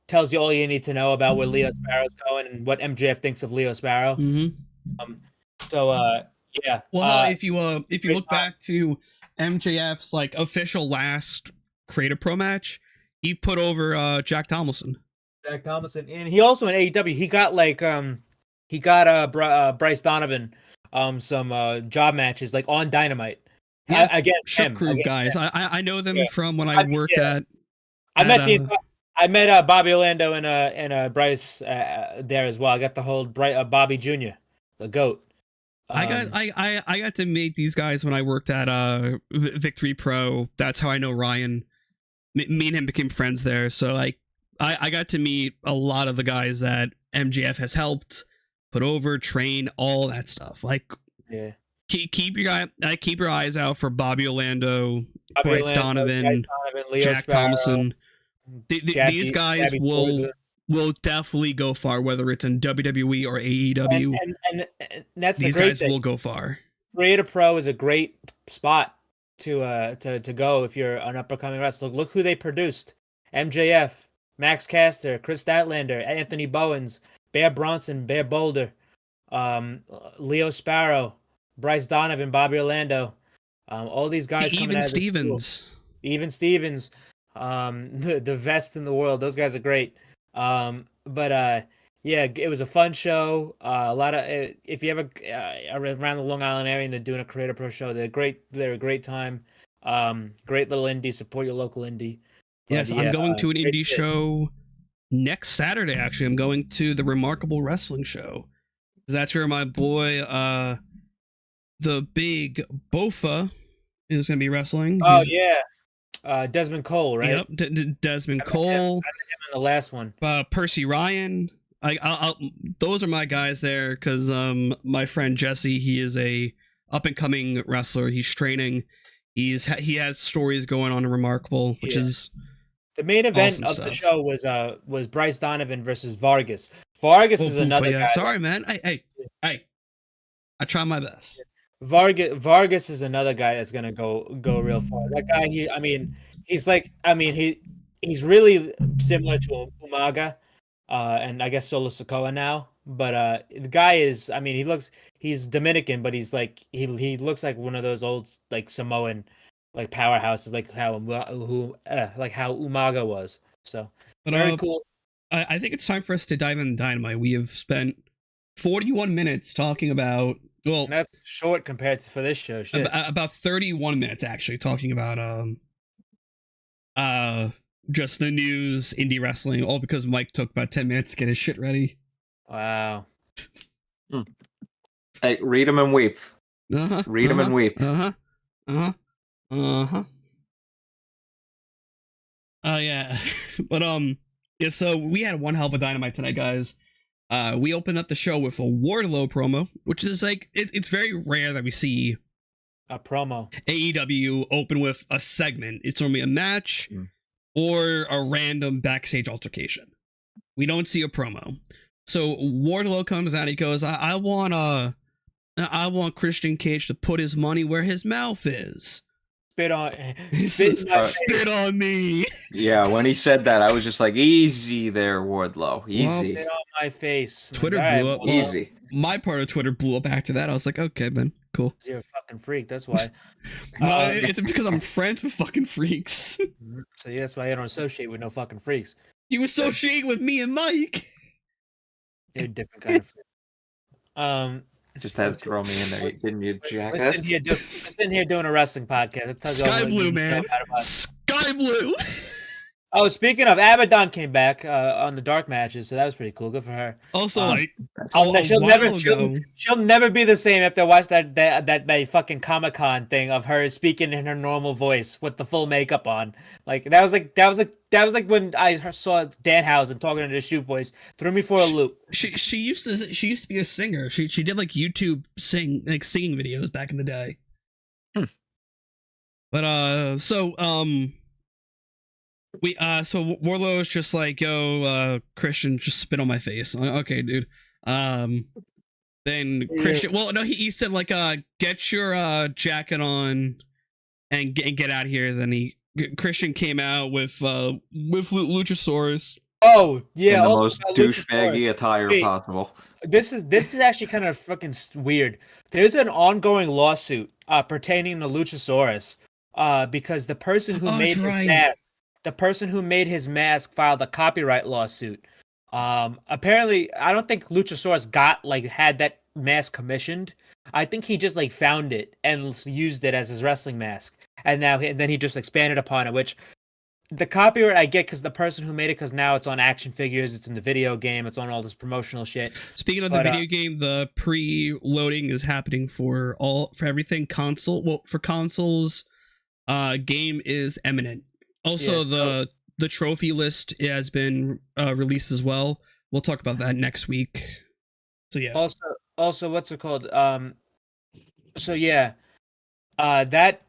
Tells you all you need to know about where Leo Sparrow's going and what MJF thinks of Leo Sparrow. Mm-hmm. Yeah. Well, if you look back to MJF's like official last Creative Pro match, he put over Jack Tomlinson. And he also in AEW he got Bryce Donovan some job matches like on Dynamite. Yeah, against Shook Group guys. I know them from when I worked at. I met Bobby Orlando and Bryce there as well. I got the whole Bobby Jr., the GOAT. I got to meet these guys when I worked at Victory Pro. That's how I know Ryan. Me and him became friends there. So like I got to meet a lot of the guys that MJF has helped put over, train, all that stuff. Like yeah. Keep your eyes out for Bobby Orlando, Bryce Donovan, Leo Jack Sparrow, Thompson. These guys will definitely go far, whether it's in WWE or AEW. And that's these the great guys thing. will go far. Creative Pro is a great spot to go if you're an up and coming wrestler. Look who they produced: MJF, Max Caster, Chris Statlander, Anthony Bowens, Bear Bronson, Bear Boulder, Leo Sparrow, Bryce Donovan, Bobby Orlando, all these guys coming Even out of this school. Stevens. Even Stevens, the best in the world. Those guys are great. Yeah, it was a fun show. A lot of if you ever around the Long Island area and they're doing a Creator Pro show, they're great. They're a great time. Great little indie. Support your local indie. Yes, I'm going to an indie show next Saturday. Actually, I'm going to the Remarkable Wrestling Show. That's where my boy, the big Bofa, is going to be wrestling. Oh yeah. Desmond Cole, right? Yep, Desmond Cole. I met him in the last one. Percy Ryan. Those are my guys there because my friend Jesse, he is a up and coming wrestler. He's training. He has stories going on in Remarkable, which is the main event awesome of the show was Bryce Donovan versus Vargas. Vargas is another guy. Sorry, man. Hey, I try my best. Vargas is another guy that's gonna go real far. That guy, he's really similar to Umaga, and I guess Solo Sikoa now. But the guy is, he's Dominican, but he's like he looks like one of those old like Samoan like powerhouses, like how Umaga was. So very cool. I think it's time for us to dive into Dynamite. We have spent 41 minutes talking about. Well, and that's short compared to for this show. Shit. About 31 minutes actually talking about just the news, indie wrestling, all because Mike took about 10 minutes to get his shit ready. Wow. Hey, read them and weep. Read them and weep. Yeah. But yeah, so we had one hell of a Dynamite tonight, guys. We opened up the show with a Wardlow promo, which is like it's very rare that we see a promo AEW open with a segment. It's normally a match or a random backstage altercation. We don't see a promo. So Wardlow comes out. He goes, "I want Christian Cage to put his money where his mouth is." Spit on me. Yeah, when he said that, I was just like, easy there, Wardlow. Easy. Spit on my face. Twitter blew up. Easy. My part of Twitter blew up after that. I was like, okay, man, cool. You're a fucking freak. That's why. No, it's because I'm friends with fucking freaks. So yeah, that's why I don't associate with no fucking freaks. You associate with me and Mike. You're a different kind of freak. Just had to throw me in there, didn't you, jackass? We're sitting here doing a wrestling podcast. Sky Blue, man. Sky Blue. Oh, speaking of, Abaddon came back on the dark matches, so that was pretty cool. Good for her. Also, she'll never be the same after I watched that fucking Comic-Con thing of her speaking in her normal voice with the full makeup on. Like that was like when I saw Danhausen talking in his shoot voice. Threw me for a loop. She used to be a singer. She did like YouTube singing videos back in the day. But so Wardlow is just like, yo, Christian, just spit on my face. I'm like, okay, dude. Then Christian, well, no, he said like, get your jacket on and get out of here. Then Christian came out with Luchasaurus. Oh yeah, in the most douchebaggy attire possible. This is actually kind of fucking weird. There's an ongoing lawsuit pertaining to Luchasaurus because the person who made his mask filed a copyright lawsuit. Apparently, I don't think Luchasaurus had that mask commissioned. I think he just found it and used it as his wrestling mask, and then he just expanded upon it. Which the copyright I get because the person who made it, because now it's on action figures, it's in the video game, it's on all this promotional shit. Speaking of the video game, the pre-loading is happening for everything console. Well, for consoles, game is imminent. Also, the trophy list has been released as well. We'll talk about that next week. So yeah. Also, what's it called? So yeah, that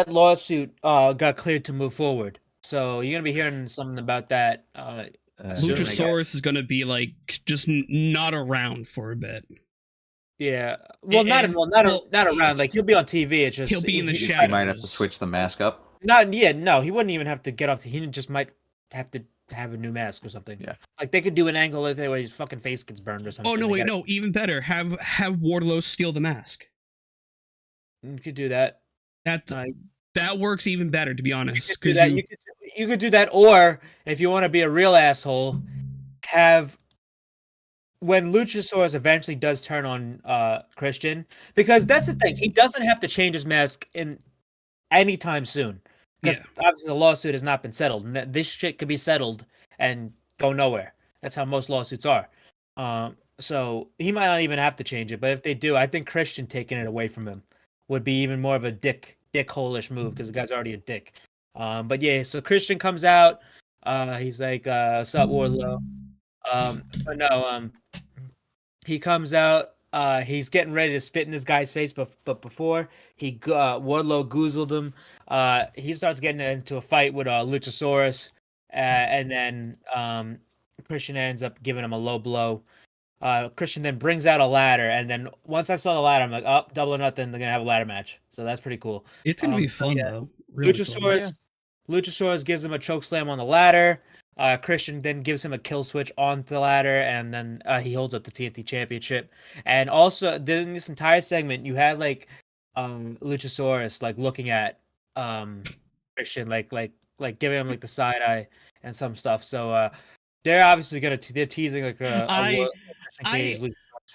lawsuit got cleared to move forward. So you're gonna be hearing something about that. Luchasaurus is gonna be just not around for a bit. Yeah, well, not around. Like he'll be on TV. It's just he'll be in the shadows. He might have to switch the mask up. No, he wouldn't even have to get off. He just might have to have a new mask or something. Yeah, like they could do an angle where his fucking face gets burned or something. Oh no, wait, no, even better. Have Wardlow steal the mask. You could do that. That Uh, that works even better, to be honest. do Because that. You could do that, or if you want to be a real asshole, have when Luchasaurus eventually does turn on Christian, because that's the thing, he doesn't have to change his mask in anytime soon, because obviously the lawsuit has not been settled, and this shit could be settled and go nowhere. That's how most lawsuits are. So he might not even have to change it, but if they do, I think Christian taking it away from him would be even more of a dickhole-ish move, because the guy's already a dick. But yeah, so Christian comes out. He's like, "What's up, Wardlow?" But no, he comes out. He's getting ready to spit in this guy's face, but before Wardlow goozled him. He starts getting into a fight with Luchasaurus, and then Christian ends up giving him a low blow. Christian then brings out a ladder, and then once I saw the ladder, I'm like, "Oh, double or nothing. They're gonna have a ladder match." So that's pretty cool. it's gonna be fun though. Really Luchasaurus gives him a choke slam on the ladder. Christian then gives him a kill switch onto the ladder, and then he holds up the TNT Championship. And also, during this entire segment, you had like Luchasaurus like looking at Christian, like giving him like the side eye and some stuff. So they're obviously they're teasing like I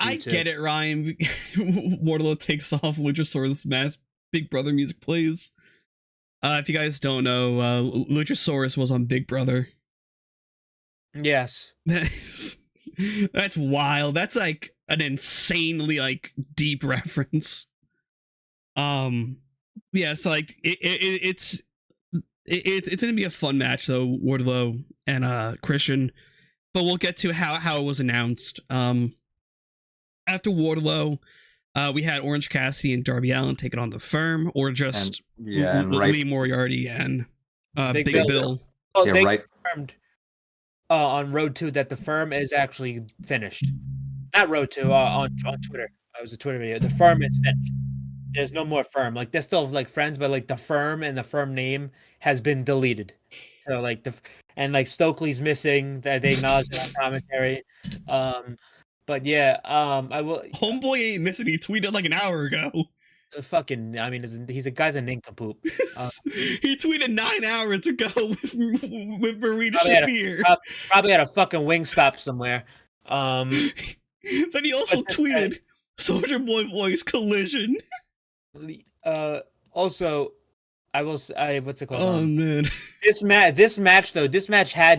get it, Ryan. Wardlow takes off Luchasaurus' mask. Big Brother music plays. If you guys don't know, Luchasaurus was on Big Brother. Yes. That's wild. That's like an insanely like deep reference. Yeah, so like it's gonna be a fun match though, Wardlow and Christian. But we'll get to how it was announced. After Wardlow, we had Orange Cassidy and Darby Allin taking on the Firm, or just Lee Moriarty and Big Bill. Oh, they confirmed on Road 2 that the Firm is actually finished. Not Road 2, on Twitter. It was a Twitter video. The Firm is finished. There's no more Firm. Like, they're still like friends, but like the Firm and the Firm name has been deleted. So like like Stokely's missing. That they acknowledged that commentary. But yeah, I will. Homeboy ain't missing. He tweeted like an hour ago. Fucking, I mean, he's a guy's a nincompoop. He tweeted 9 hours ago with Marina Shafir. Probably at a fucking Wingstop somewhere. Then he also tweeted Soldier Boy Voice Collision. Also, what's it called? Oh man, this match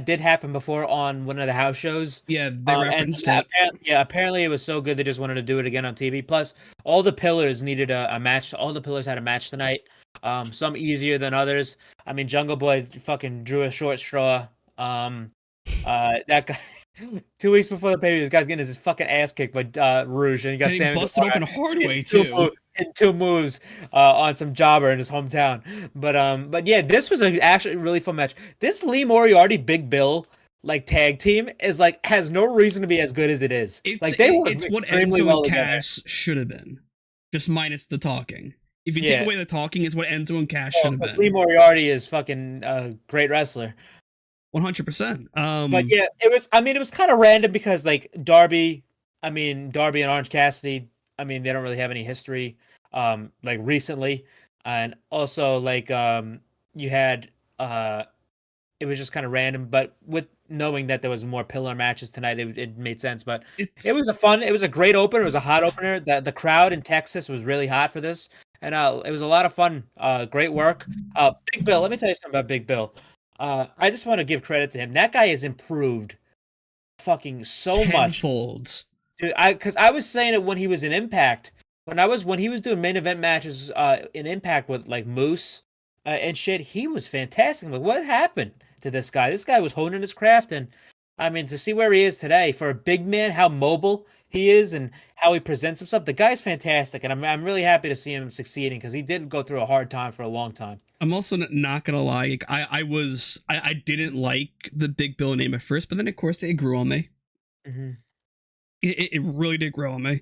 did happen before on one of the house shows. Yeah, they referenced it. Apparently it was so good they just wanted to do it again on TV. Plus, all the pillars needed a match. All the pillars had a match tonight. Some easier than others. I mean, Jungle Boy fucking drew a short straw. That guy 2 weeks before the pay, this guy's getting his fucking ass kicked by Rouge, and he got busted open a hard way too. In 2 moves on some jobber in his hometown. But yeah, this was actually a really fun match. This Lee Moriarty Big Bill like tag team is like has no reason to be as good as it is. It's it's what Enzo and Cass should have been, just minus the talking. If you take away the talking, it's what Enzo and Cass should have been. Lee Moriarty is fucking a great wrestler. 100%. But yeah, it was kind of random because like Darby and Orange Cassidy, they don't really have any history like recently. And also like you had it was just kind of random, but with knowing that there was more pillar matches tonight, it made sense. But it was a great opener. It was a hot opener. The crowd in Texas was really hot for this. And it was a lot of fun. Great work. Big Bill, let me tell you something about Big Bill. I just want to give credit to him. That guy has improved fucking so much. Tenfolds. Dude, because I was saying it when he was in Impact. When he was doing main event matches in Impact with like Moose and shit, he was fantastic. I'm like, what happened to this guy? This guy was honing his craft, and I mean, to see where he is today for a big man, how mobile he is and how he presents himself, the guy's fantastic, and I'm really happy to see him succeeding because he did go through a hard time for a long time. I'm also not gonna lie, I didn't like the Big Bill name at first, but then of course it grew on me. Mm-hmm. It really did grow on me.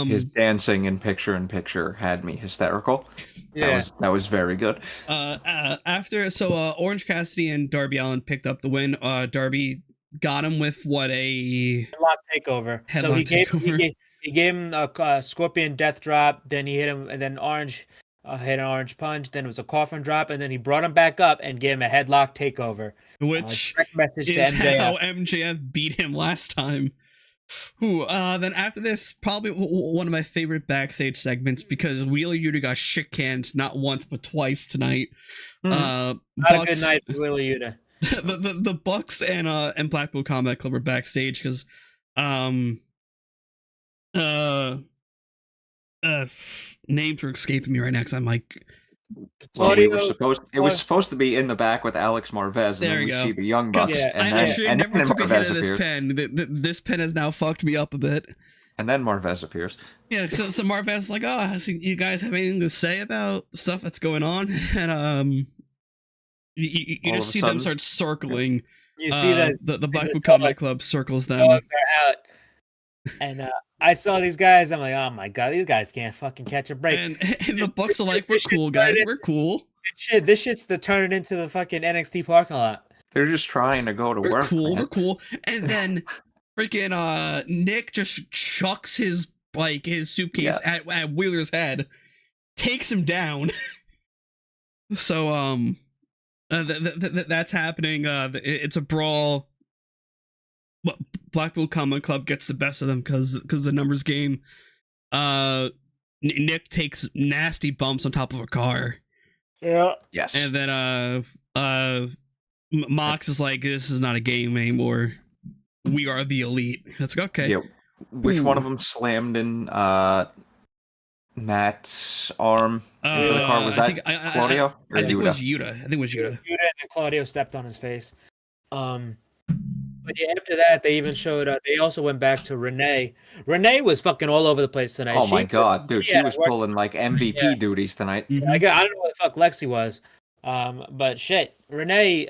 His dancing in picture had me hysterical. Yeah. That was very good. Orange Cassidy and Darby Allin picked up the win. Darby got him with what a headlock takeover. So He gave him a Scorpion Death Drop. Then he hit him, and then Orange hit an Orange Punch. Then it was a Coffin Drop, and then he brought him back up and gave him a headlock takeover. Which direct message to is MJF. how MJF beat him last time. Then after this, probably one of my favorite backstage segments, because Wheeler Yuta got shit canned not once but twice tonight. Not a good night for Wheeler Yuta. the Bucks and Blackpool Combat Club were backstage because names are escaping me right now because I'm like, well, it was supposed to be in the back with Alex Marvez, and then we see the Young Bucks. Yeah, and I then, actually and never then took a hit Marvez of this appears. pen. This pen has now fucked me up a bit. And then Marvez appears. Yeah, so Marvez is like, oh, so you guys have anything to say about stuff that's going on? And you just see them start circling. You see that the Blackpool Combat Club circles them. They're out. And I saw these guys. I'm like, oh my god, these guys can't fucking catch a break. And the Bucks are like, we're cool, guys. We're cool. This shit's to turn it into the fucking NXT parking lot. They're just trying to go to work. We're cool. And then freaking Nick just chucks his suitcase at Wheeler's head, takes him down. So that's happening. It's a brawl. Blackpool Combat Club gets the best of them because the numbers game. Nick takes nasty bumps on top of a car. Yeah. Yes. And then Mox is like, this is not a game anymore. We are the elite. That's like, okay. Yeah. Which one of them slammed in Matt's arm into the car? Was that Claudio? I think it was Yuta. I think it was Yuta. Yuta and Claudio stepped on his face. But yeah, after that, they even showed. They also went back to Renee. Renee was fucking all over the place tonight. Oh my god, dude, she was pulling like MVP duties tonight. Mm-hmm. I don't know what the fuck Lexi was, but shit, Renee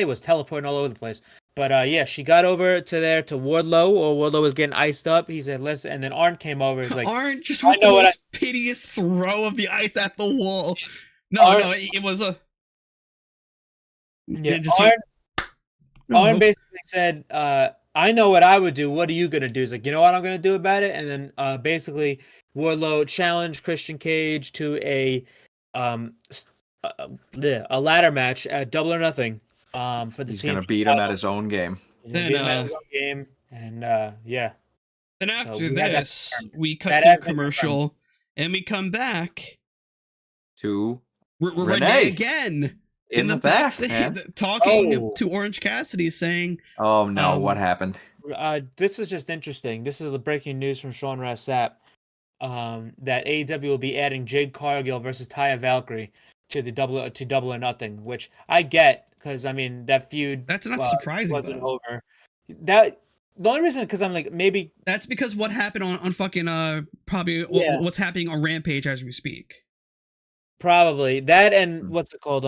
was teleporting all over the place. But yeah, she got over to Wardlow, or Wardlow was getting iced up. He said, "Listen," and then Arn came over. He's like, Arn just with the most piteous throw of the ice at the wall. No, it was a. Yeah, Arn basically said, I know what I would do. What are you going to do? He's like, you know what I'm going to do about it? And then basically Wardlow challenged Christian Cage to a ladder match at Double or Nothing. For the He's going to beat him at his own game. And yeah. Then after this, we cut to a commercial and we come back to Renee again. In the back, talking to Orange Cassidy, saying, "Oh no, what happened?" This is just interesting. This is the breaking news from Sean Ross Sapp that AEW will be adding Jade Cargill versus Taya Valkyrie to the Double or Nothing, which I get because I mean that feud. That's not surprising. Wasn't over. That the only reason because I'm like maybe that's because what happened on fucking probably what's happening on Rampage as we speak. Probably that and what's it called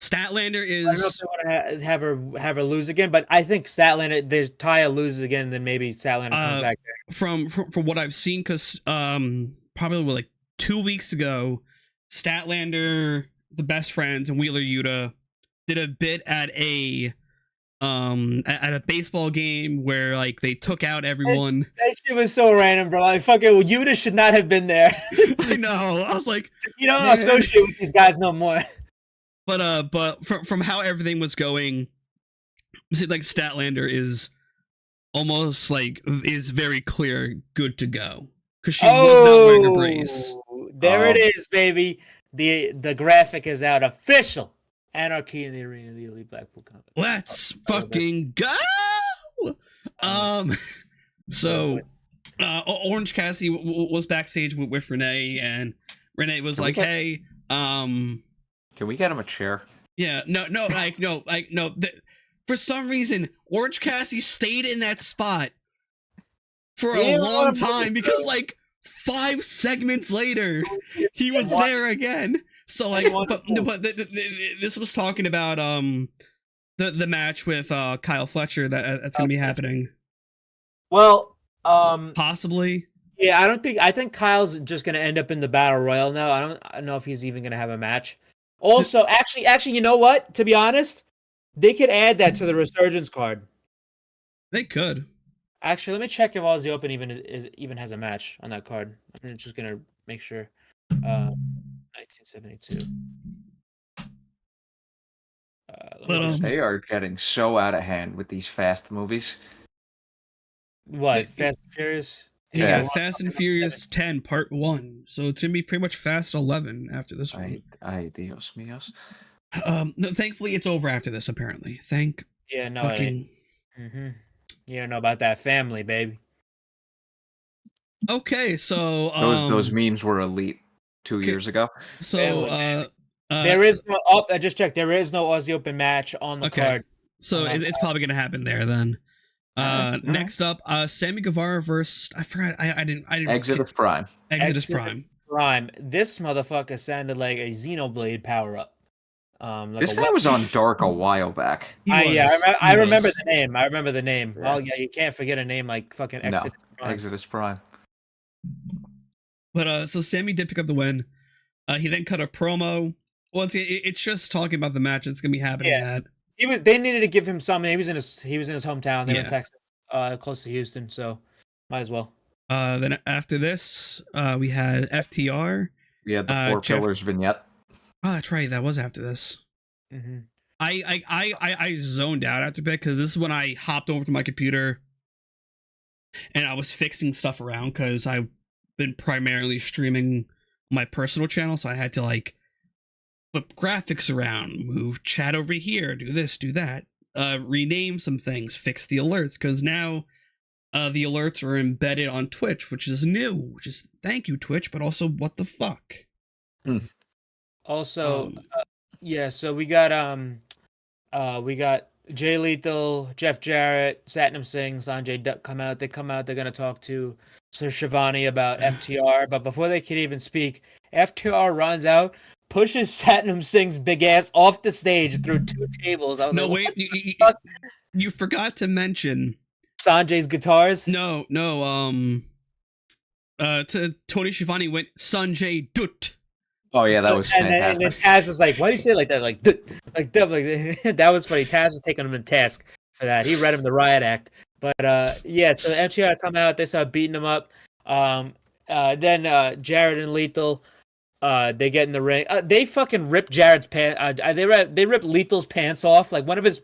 Statlander is. I don't know if they want to have her lose again, but I think Statlander. There's Taya loses again, then maybe Statlander comes back there. From what I've seen, because probably like 2 weeks ago, Statlander, the Best Friends, and Wheeler Yuta did a bit at a baseball game where like they took out everyone. That shit was so random, bro. Like fucking Yuta should not have been there. I know. I was like, you don't associate with these guys no more. But from how everything was going, like Statlander is almost like is very clear good to go because she was not wearing a brace. There it is, baby. The graphic is out. Official Anarchy in the Arena of the Elite Blackpool Combat. Let's fucking go. So Orange Cassidy was backstage with Renee, and Renee was like, "Hey, can we get him a chair?" Yeah, no. For some reason, Orange Cassidy stayed in that spot for a long time because, like, 5 segments later, he was there again. So, like, but this was talking about the match with Kyle Fletcher that's gonna be happening. Well, possibly. Yeah, I think Kyle's just gonna end up in the Battle Royal now. I don't know if he's even gonna have a match. Also, actually, you know what? To be honest, they could add that to the Resurgence card. They could. Actually, let me check if Aussie Open even has a match on that card. I'm just gonna make sure. 1972. They are getting so out of hand with these fast movies. What? Fast and Furious? Yeah, Fast and Furious 10 Part 1. So it's gonna be pretty much Fast 11 after this one. Ay, Dios míos. No, thankfully it's over after this. Apparently, thank. Yeah, no. Fucking. You don't know about that family, baby. Okay, so those memes were elite 2 years ago. So there is no. Oh, I just checked. There is no Aussie Open match on the card. So it's probably gonna happen there then. Next up, Sammy Guevara versus I forgot. I didn't. Exodus Prime. Exodus Prime. This motherfucker sounded like a Xenoblade power up. Like this guy was on Dark a while back. I remember the name. I remember the name. Yeah. Oh yeah, you can't forget a name like fucking Exodus Prime. Exodus Prime. But so Sammy did pick up the win. He then cut a promo. Once it's just talking about the match that's gonna be happening at. They needed to give him something. He was in his hometown. They were in Texas, close to Houston, so might as well. Then after this, we had FTR. We had the Four Pillars vignette. Oh, that's right. That was after this. Mm-hmm. I zoned out after a bit because this is when I hopped over to my computer and I was fixing stuff around because I've been primarily streaming my personal channel, so I had to like flip graphics around, move chat over here, do this, do that, rename some things, fix the alerts because now the alerts are embedded on Twitch, which is new. Which is thank you Twitch, but also what the fuck. Also, so we got Jay Lethal, Jeff Jarrett, Satnam Singh, Sanjay Dutt come out. They're gonna talk to Sir Shivani about FTR, but before they can even speak, FTR runs out, pushes Satnam Singh's big ass off the stage through 2 tables. I was you forgot to mention Sanjay's guitars. No. To Tony Schiavone went Sanjay Dutt. Oh yeah, that was fantastic. And then Taz was like, "Why do you say it like that? Like that was funny." Taz was taking him to task for that. He read him the riot act. But so FTR come out. They start beating him up. Then Jarrett and Lethal. They get in the ring. They fucking rip Jarrett's pants. They rip Lethal's pants off. Like one of his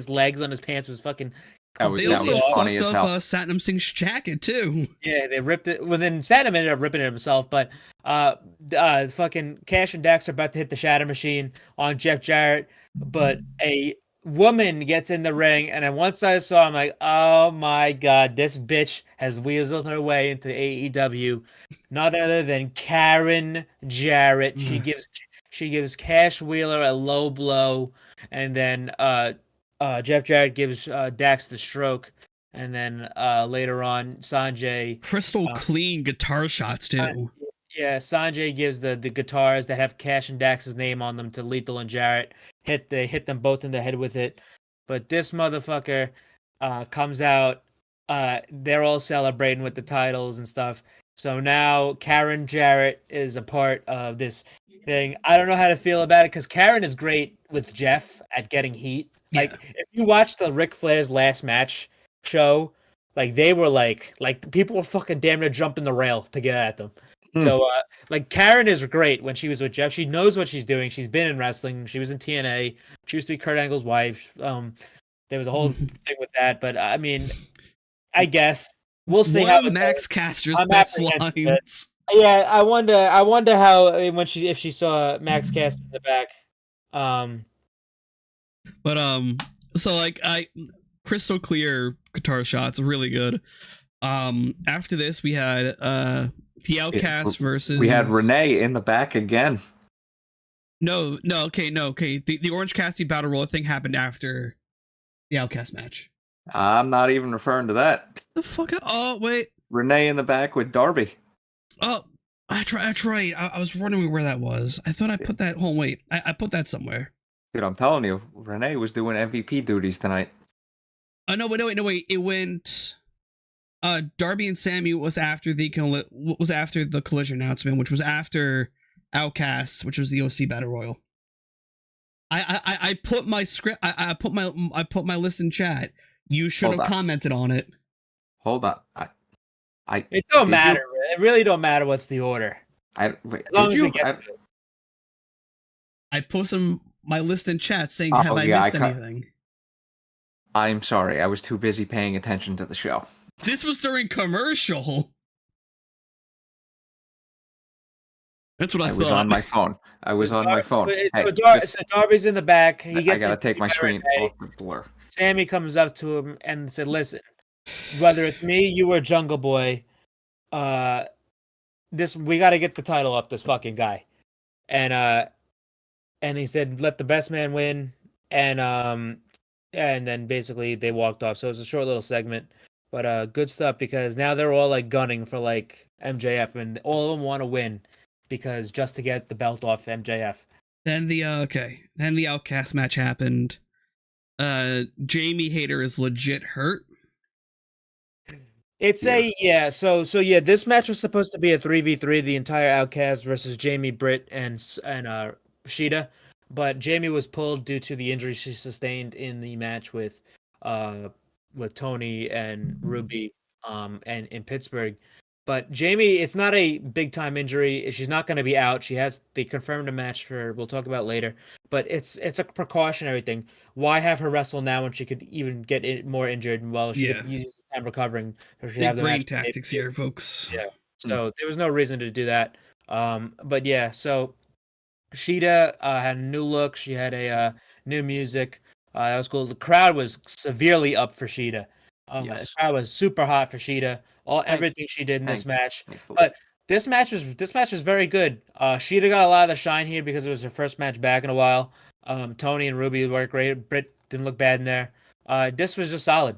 legs on his pants was fucking. They also fucked up Satnam Singh's jacket too. Yeah, they ripped it. Well, then Satnam ended up ripping it himself. But fucking Cash and Dax are about to hit the Shatter Machine on Jeff Jarrett, but a woman gets in the ring, and then once I saw, I'm like, oh my god, this bitch has weaseled her way into AEW. Not other than Karen Jarrett. She gives Cash Wheeler a low blow, and then Jeff Jarrett gives Dax the stroke, and then later on Sanjay crystal clean guitar shots too. Sanjay gives the guitars that have Cash and Dax's name on them to Lethal and Jarrett. They hit them both in the head with it. But this motherfucker comes out. They're all celebrating with the titles and stuff. So now Karen Jarrett is a part of this thing. I don't know how to feel about it because Karen is great with Jeff at getting heat. Like if you watch the Ric Flair's last match show, like they were like people were fucking damn near jumping the rail to get at them. So Karen is great when she was with Jeff. She knows what she's doing. She's been in wrestling. She was in TNA. She used to be Kurt Angle's wife. There was a whole thing with that, but I mean, I guess we'll see how Max Caster's best lines. Yeah, I wonder how if she saw Max Caster in the back. But so I crystal clear guitar shots, really good. After this we had the Outcast versus. We had Renee in the back again. No, okay. The Orange Cassidy Battle Royal thing happened after the Outcast match. I'm not even referring to that. The fuck? Oh wait. Renee in the back with Darby. Oh, that's right. I was wondering where that was. I thought I put that. Hold on, wait. I put that somewhere. Dude, I'm telling you, Renee was doing MVP duties tonight. No, wait. It went. Darby and Sammy was after the collision announcement, which was after Outcasts, which was the OC Battle Royal. I put my script. I put my list in chat. You should have commented on it. Hold on. It don't did matter. you- It really don't matter what's the order. Wait, As long did as we you? get to it. I posted my list in chat saying, Oh, "Have I yeah, missed anything?" I'm sorry. I was too busy paying attention to the show. This was during commercial. That's what I I was thought. on my phone. I was on my phone. Hey, So just- Darby's in the back. He I gets gotta a take my screen Renee. off the blur. Sammy comes up to him and said, "Listen, whether it's me, you, or Jungle Boy, this we got to get the title off this fucking guy." And he said, "Let the best man win." And then basically they walked off. So it was a short little segment, but good stuff because now they're all like gunning for like MJF, and all of them want to win because just to get the belt off MJF. Then the Outcast match happened. Jamie Hayter is legit hurt. It's So this match was supposed to be a 3v3, the entire Outcast versus Jamie, Britt, and Shida, but Jamie was pulled due to the injury she sustained in the match with Tony and Ruby and in Pittsburgh. But Jamie, it's not a big time injury. She's not going to be out. They confirmed a match for we'll talk about later. But it's a precautionary thing. Why have her wrestle now when she could even get more injured while she could use time recovering? So she Big have the brain match tactics here, folks. Yeah. So there was no reason to do that. But yeah, so Sheeta had a new look. She had a new music. That was cool. The crowd was severely up for Sheeta. Yes. The crowd was super hot for Sheeta. Everything she did in this match. Thankfully. But this match was very good. Sheeta got a lot of the shine here because it was her first match back in a while. Tony and Ruby worked great. Britt didn't look bad in there. This was just solid.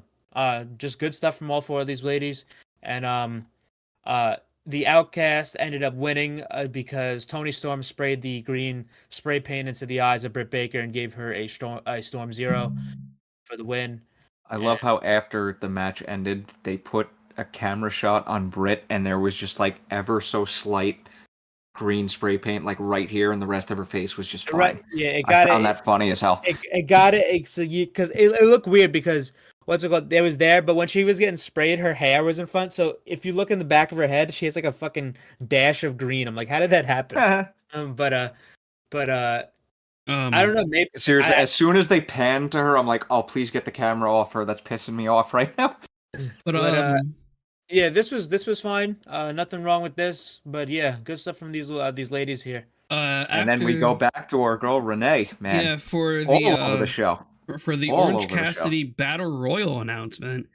Just good stuff from all four of these ladies. And the Outcast ended up winning because Tony Storm sprayed the green spray paint into the eyes of Britt Baker and gave her a Storm Zero for the win. I love how after the match ended, they put a camera shot on Britt, and there was just like ever so slight green spray paint, like right here, and the rest of her face was just fine. Right? Yeah, I found that funny as hell. It got it because it looked weird because what's it called? It was there, but when she was getting sprayed, her hair was in front. So if you look in the back of her head, she has like a fucking dash of green. I'm like, how did that happen? I don't know. Maybe seriously, as soon as they panned to her, I'm like, oh, please get the camera off her. That's pissing me off right now. Yeah, this was fine. Nothing wrong with this. But yeah, good stuff from these ladies here. And then we go back to our girl Renee, man. Yeah, for all the over the show. For the All Orange over the show. Cassidy Battle Royal announcement.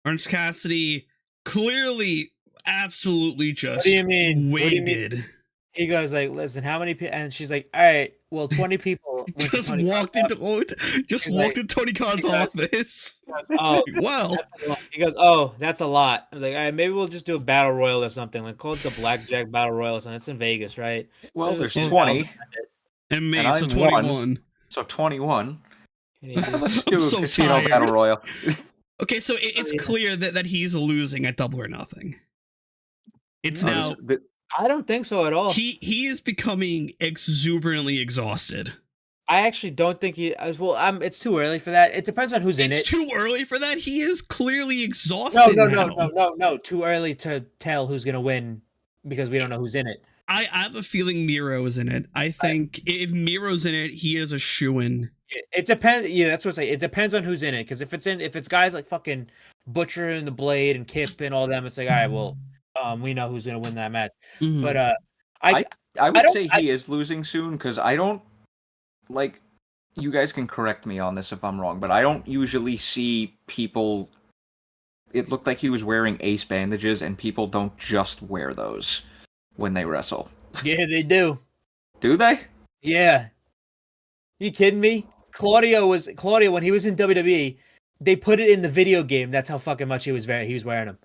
Orange Cassidy clearly, absolutely just What do you mean? winded. He goes like, "Listen, how many people?" And she's like, "All right, well, 20 people." went to Just Tony walked Khan's into He's walked like- into Tony Khan's he goes- office. He goes, "Oh, Well, that's a lot." He goes, "Oh, that's a lot." I was like, "All right, maybe we'll just do a battle royal or something. Like call it the Blackjack Battle Royal or something. It's in Vegas, right?" Well, there's Just 20. and May, And so I'm 21. one. So 21. And he goes, Let's just do I'm a so casino tired. battle royal. Okay, so it's yeah. clear that he's losing at Double or Nothing. It's No, now I don't think so at all. he is becoming exuberantly exhausted. I actually don't think he as well. It's too early for that. It depends on who's in It's it. too early for that. He is clearly exhausted. No. Too early to tell who's gonna win because we don't know who's in it. I have a feeling Miro is in it. I think if Miro's in it, he is a shoo-in. It depends. Yeah, that's what I say. It depends on who's in it. Because if it's guys like fucking Butcher and the Blade and Kip and all them, it's like, all right, well, we know who's gonna win that match. Mhm. But I would don't- say he is losing soon because I don't like. You guys can correct me on this if I'm wrong, but I don't usually see people. It looked like he was wearing ace bandages, and people don't just wear those when they wrestle. yeah, they do. Do they? Yeah. You kidding me? Claudio when he was in WWE. They put it in the video game. That's how fucking much he was wearing them.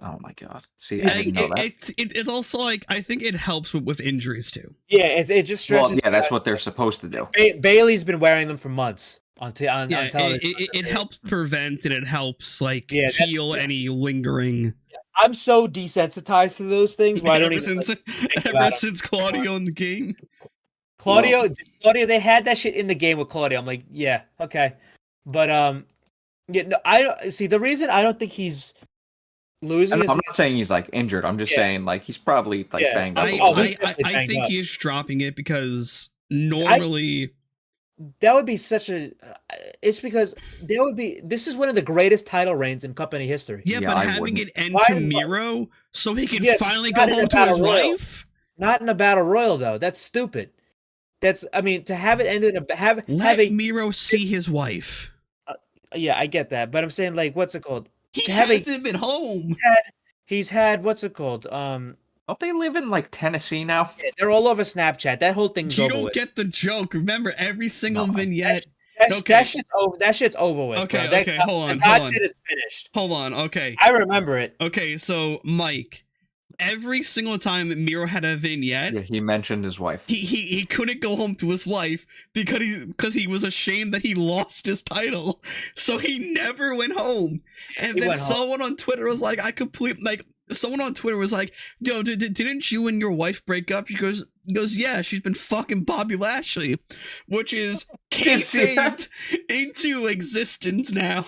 Oh my god! See, I didn't know that. It's also like I think it helps with injuries too. Yeah, it just stresses. Well, yeah, that's what they're supposed to do. Bailey's been wearing them for months on television. It helps prevent and it helps like Yeah, that's- heal any lingering. I'm so desensitized to those things. Why I don't Ever even since think ever about 'em. since Claudio in the game. Claudio, they had that shit in the game with Claudio. I'm like, yeah, okay, but yeah, no, I don't see the reason I don't think he's losing I'm his not saying he's like injured. I'm just Yeah. saying like he's probably like Yeah. banged up. I, a little he's bit. definitely I banged think up. he is dropping it because normally That would be such a. It's because there would be. This is one of the greatest title reigns in company history. yeah, Yeah, but I having wouldn't. it end Why to is- Miro so he can Yeah, finally not go in a home to his battle royal. wife. Not in a battle royal though. That's stupid. That's. I mean, to have it end in a have Let a. Miro see his wife. Yeah, I get that, but I'm saying like, what's it called? He To have a- hasn't been home. He's had what's it called? Don't they live in like Tennessee now? They're all over Snapchat. That whole thing's You over don't with. get the joke. Remember, every single No. vignette. That, Okay. that shit's over. That shit's over with. Okay, bro. okay, That, hold on, the God hold on. shit is finished. Hold on. Okay. I remember it. Okay, so Mike, every single time Miro had a vignette, Yeah, he mentioned his wife. he couldn't go home to his wife because he was ashamed that he lost his title, so he never went home. And He then went home. someone on Twitter was like, someone on Twitter was like, "Yo, didn't you and your wife break up?" He goes, "Yeah, she's been fucking Bobby Lashley," which is kayfabed into existence now.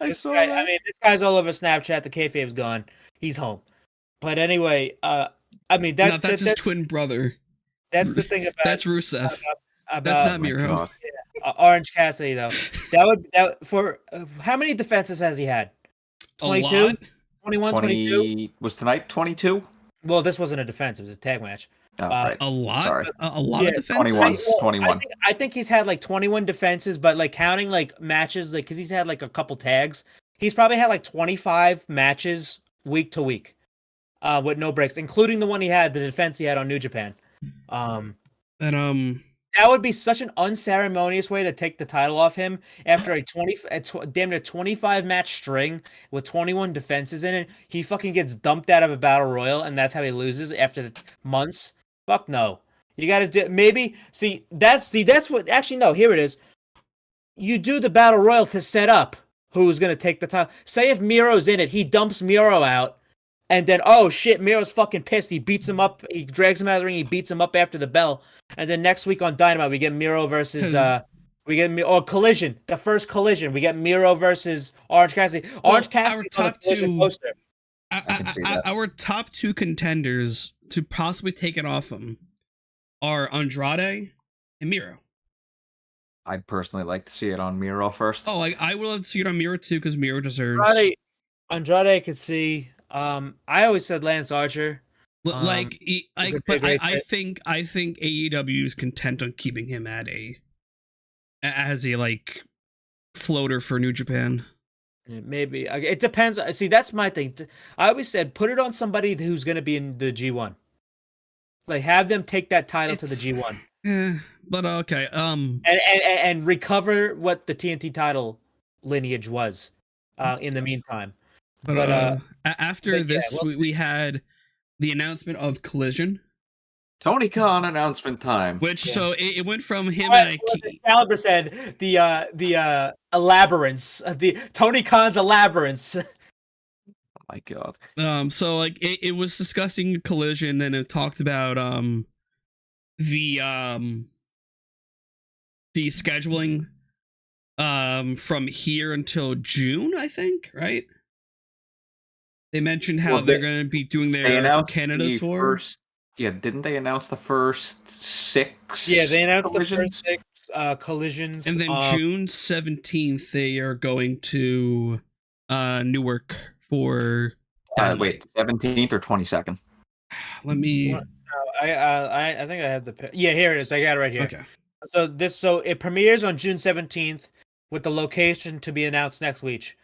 I This saw guy- that. I mean, this guy's all over Snapchat. The kayfabe's gone. He's home. But anyway, I mean That's that's his twin brother. that's the thing about That's Rusev. about That's not Oh my Miro. God. Orange Cassidy though. That for how many defenses has he had? A 22? lot. 21, 22? 20 was tonight 22? Well, this wasn't a defense. It was a tag match. Oh, right. A lot. Sorry. A lot Yeah, of defenses. 21. Well, 21. I think he's had like 21 defenses, but like counting like matches, like because he's had like a couple tags, he's probably had like 25 matches week to week, with no breaks, including the one he had, the defense he had on New Japan. And That would be such an unceremonious way to take the title off him after a damn near 25 match string with 21 defenses in it. He fucking gets dumped out of a battle royal, and that's how he loses after months. Fuck no. You gotta do maybe that's what actually no, here it is. You do the battle royal to set up who's gonna take the title. Say if Miro's in it, he dumps Miro out, and then oh shit, Miro's fucking pissed. He beats him up, he drags him out of the ring, he beats him up after the bell. And then next week on Dynamite, we get Miro versus Collision. The first Collision, we get Miro versus Orange Cassidy. Orange Cassidy on the Collision poster. can see that. Our top two contenders to possibly take it off him are Andrade and Miro. I'd personally like to see it on Miro first. Oh, I would love to see it on Miro too because Miro deserves. Andrade, I could see. I always said Lance Archer. But could be a great I fit. think AEW is content on keeping him as a like floater for New Japan. Maybe it depends. See, that's my thing. I always said put it on somebody who's going to be in the G1. Like have them take that title to the G1. But okay. And recover what the TNT title lineage was. In the meantime. But after but this, yeah, we had the announcement of Collision, Tony Khan announcement time. which so it went from him What and Caliber said the elaborance, the Tony Khan's elaborance. Oh my God. so like it was discussing Collision, and it talked about the scheduling from here until June, I think, right? They mentioned how Well, they're going to be doing They their announced Canada the tour. First, didn't they announce the first 6? Yeah, they announced the collisions? first 6 collisions. And then June 17th, they are going to Newark for. Wait, 17th or 22nd? Let me. I think I have the yeah, here it is. I got it right here. Okay. So it premieres on June 17th with the location to be announced next week.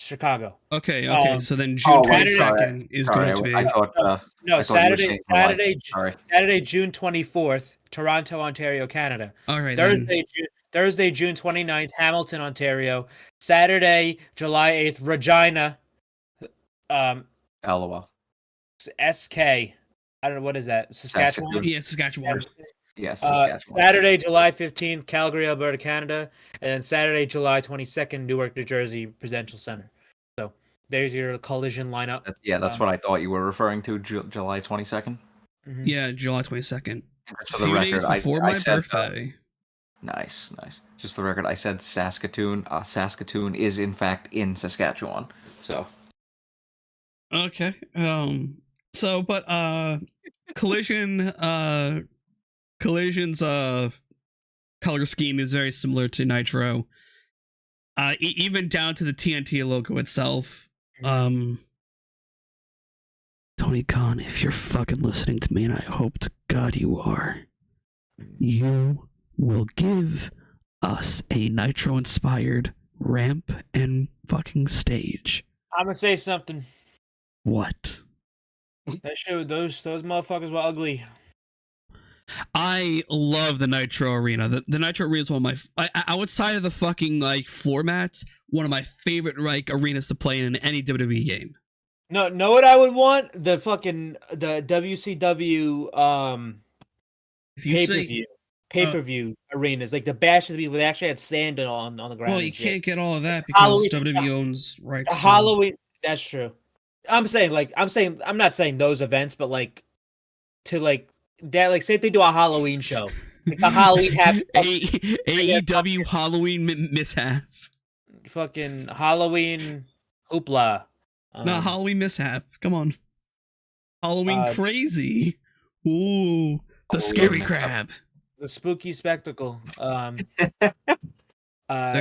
Chicago. Okay. So then June 22nd is going to be. I thought, No, I thought you were Saturday, saying July. Saturday, Sorry. Saturday, June 24th, Toronto, Ontario, Canada. All right. Thursday, June 29th, Hamilton, Ontario. Saturday, July 8th, Regina. LOL. SK. I don't know what is that. Saskatchewan. Yeah, Saskatchewan. Yes, Saskatchewan. Saturday, July 15th, Calgary, Alberta, Canada, and then Saturday, July 22nd, Newark, New Jersey, Prudential Center. So there's your collision lineup. That's what I thought you were referring to. July 22nd. Mhm. Yeah, July 22nd. Just for A the few record, days before I my said, birthday. Nice. Just for the record, I said Saskatoon. Saskatoon is in fact in Saskatchewan. So Okay. Collision's color scheme is very similar to Nitro. Even down to the TNT logo itself. Tony Khan, if you're fucking listening to me, and I hope to God you are, you will give us a Nitro-inspired ramp and fucking stage. I'm gonna say something. What? That show, those motherfuckers were ugly. I love the Nitro Arena. The Nitro Arena is one of my outside of the fucking like floor mats, one of my favorite like arenas to play in any WWE game. No, know what I would want? The WCW pay-per-view arenas, like the Bash of the people that actually had sand on the ground. Well, you can't get all of that because WWE owns rights. Halloween, that's true. I'm not saying those events, but like to like that, like say if they do a Halloween show, like a Halloween AEW Halloween mishap. Fucking Halloween hoopla. No, Halloween mishap. Come on. Halloween crazy. Ooh, the scary crab. The spooky spectacle. The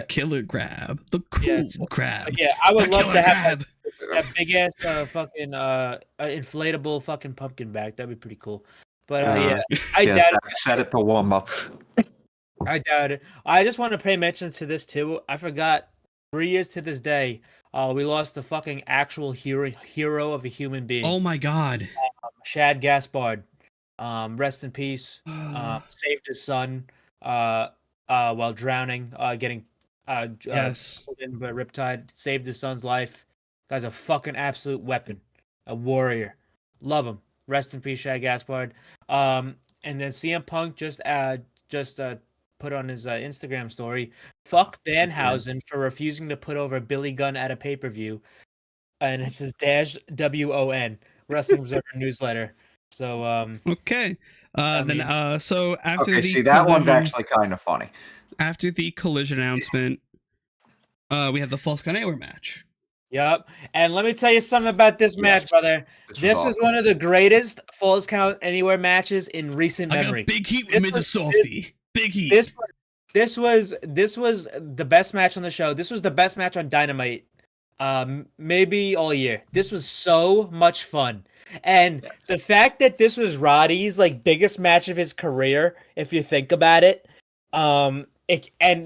killer crab. The cool crab. Yeah, I would love to have that big ass fucking inflatable fucking pumpkin back. That'd be pretty cool. But I doubt it. Set it to warm up. I doubt it. I just want to pay mention to this too. I forgot 3 years to this day. We lost the fucking actual hero of a human being. Oh my god. Shad Gaspard. Rest in peace. Saved his son while drowning, getting pulled in by Riptide. Saved his son's life. Guy's a fucking absolute weapon. A warrior. Love him. Rest in peace, Shad Gaspard. And then CM Punk just put on his Instagram story, fuck Danhausen for refusing to put over Billy Gunn at a pay-per-view. And it says -WON, Wrestling Observer newsletter. So, okay. So after that one's actually kind of funny. After the Collision announcement, we have the False Count Anywhere match. Yep. And let me tell you something about this match, brother. This was one of the greatest Falls Count Anywhere matches in recent memory. Big heat with Mrs. Softy. Big heat. This was the best match on the show. This was the best match on Dynamite, maybe all year. This was so much fun. And the fact that this was Roddy's like biggest match of his career, if you think about it, and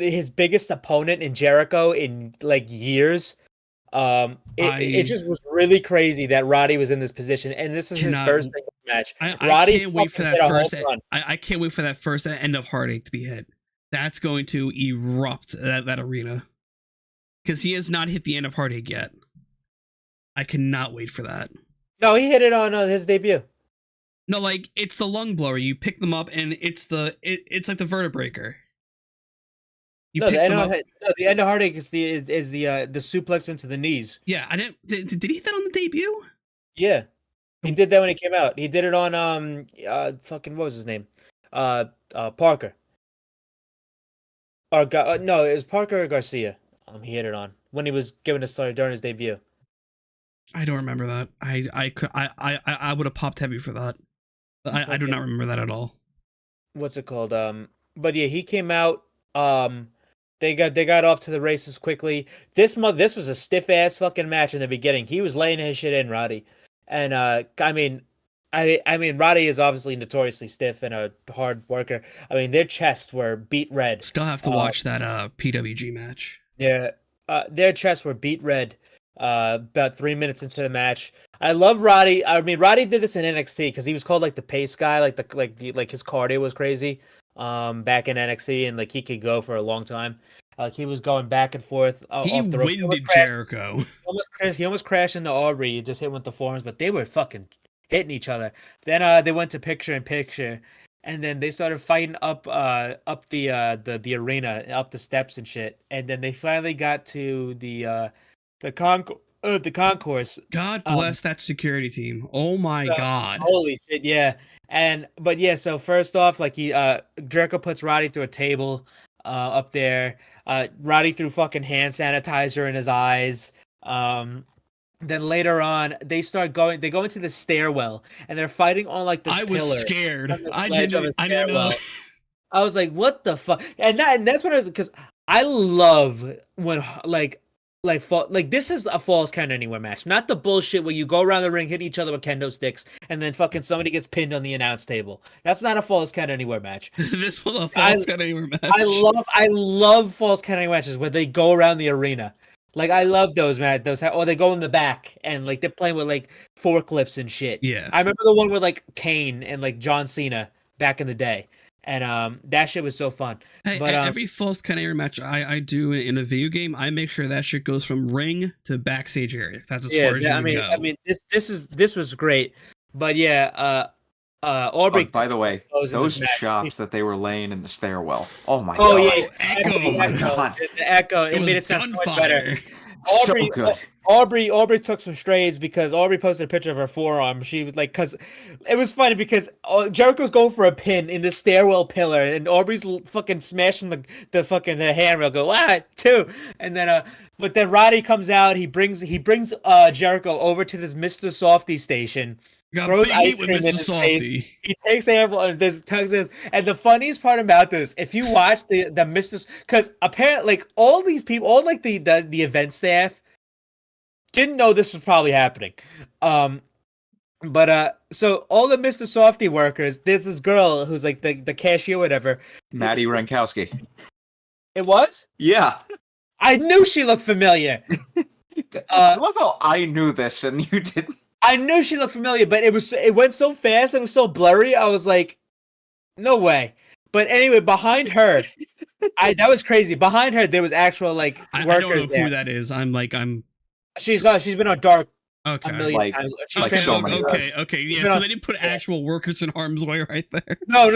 his biggest opponent in Jericho in like years. It just was really crazy that Roddy was in this position, and this is his first single match. I can't wait for that first. I can't wait for that first end of Heartache to be hit. That's going to erupt that arena because he has not hit the end of Heartache yet. I cannot wait for that. No, he hit it on his debut. No, like it's the lung blower. You pick them up, and it's like the vertebraker. The end of Heartache is the suplex into the knees. Yeah, I didn't. Did he hit that on the debut? Yeah, he did that when he came out. He did it on fucking what was his name? Parker. No, it was Parker or Garcia. He hit it on when he was given a start during his debut. I don't remember that. I would have popped heavy for that. I do not remember that at all. What's it called? But yeah, he came out. They got off to the races quickly. This was a stiff ass fucking match in the beginning. He was laying his shit in, Roddy, and I mean, Roddy is obviously notoriously stiff and a hard worker. I mean, their chests were beat red. Still have to watch that PWG match. Yeah, their chests were beat red. About 3 minutes into the match, I love Roddy. I mean, Roddy did this in NXT because he was called like the pace guy, like his cardio was crazy. Back in NXT, and like he could go for a long time. Like he was going back and forth. He winded Jericho. He almost crashed into Aubrey. He just hit with the forearms, but they were fucking hitting each other. Then they went to picture in picture, and then they started fighting up the arena, up the steps and shit. And then they finally got to the concourse. God bless that security team. Oh my god. Holy shit, yeah. So first off, like Jericho puts Roddy through a table up there. Roddy threw fucking hand sanitizer in his eyes. Then later on, they go into the stairwell and they're fighting on like this I was pillar. scared. on this I ledge of a didn't know. stairwell. I was like, what the fuck? And that's what I was, because I love when this is a Falls Count Anywhere match, not the bullshit where you go around the ring, hit each other with kendo sticks, and then fucking somebody gets pinned on the announce table. That's not a Falls Count Anywhere match. This was a Falls Count Anywhere match. I love Falls Count Anywhere matches where they go around the arena. Like, I love those, man. Or they go in the back and like they're playing with like forklifts and shit. Yeah. I remember the one with like Kane and like John Cena back in the day. And that shit was so fun. Hey, but every Falls Count Anywhere match I do in a video game, I make sure that shit goes from ring to backstage area. That's as far as you can go. I mean, this was great. But yeah, Aubrey. By the way, those shots that they were laying in the stairwell. Oh my god. Oh yeah, Echo. Oh my god. The echo. It made it sound so much better. So good. Aubrey took some strays because Aubrey posted a picture of her forearm. She was like, because it was funny because Jericho's going for a pin in the stairwell pillar, and Aubrey's fucking smashing the handrail. Go 1, 2, and then but then Roddy comes out. He brings Jericho over to this Mr. Softy station. Got Throws big ice heat with cream in Mr. his Softy. face. He takes this, and the funniest part about this, if you watch the Mr. Because apparently, like all these people, all like the event staff, didn't know this was probably happening. But so all the Mr. Softy workers, there's this girl who's like the cashier, whatever. Maddie Rankowski. It was? Yeah. I knew she looked familiar. I love how I knew this and you didn't. I knew she looked familiar, but it went so fast, it was so blurry. I was like, no way. But anyway, behind her, that was crazy. Behind her, there was actual like workers I don't know there. who that is. She's been on Dark okay. a million times. She's like been so on- many Okay. Yeah, so they didn't put actual workers in harm's way right there. No.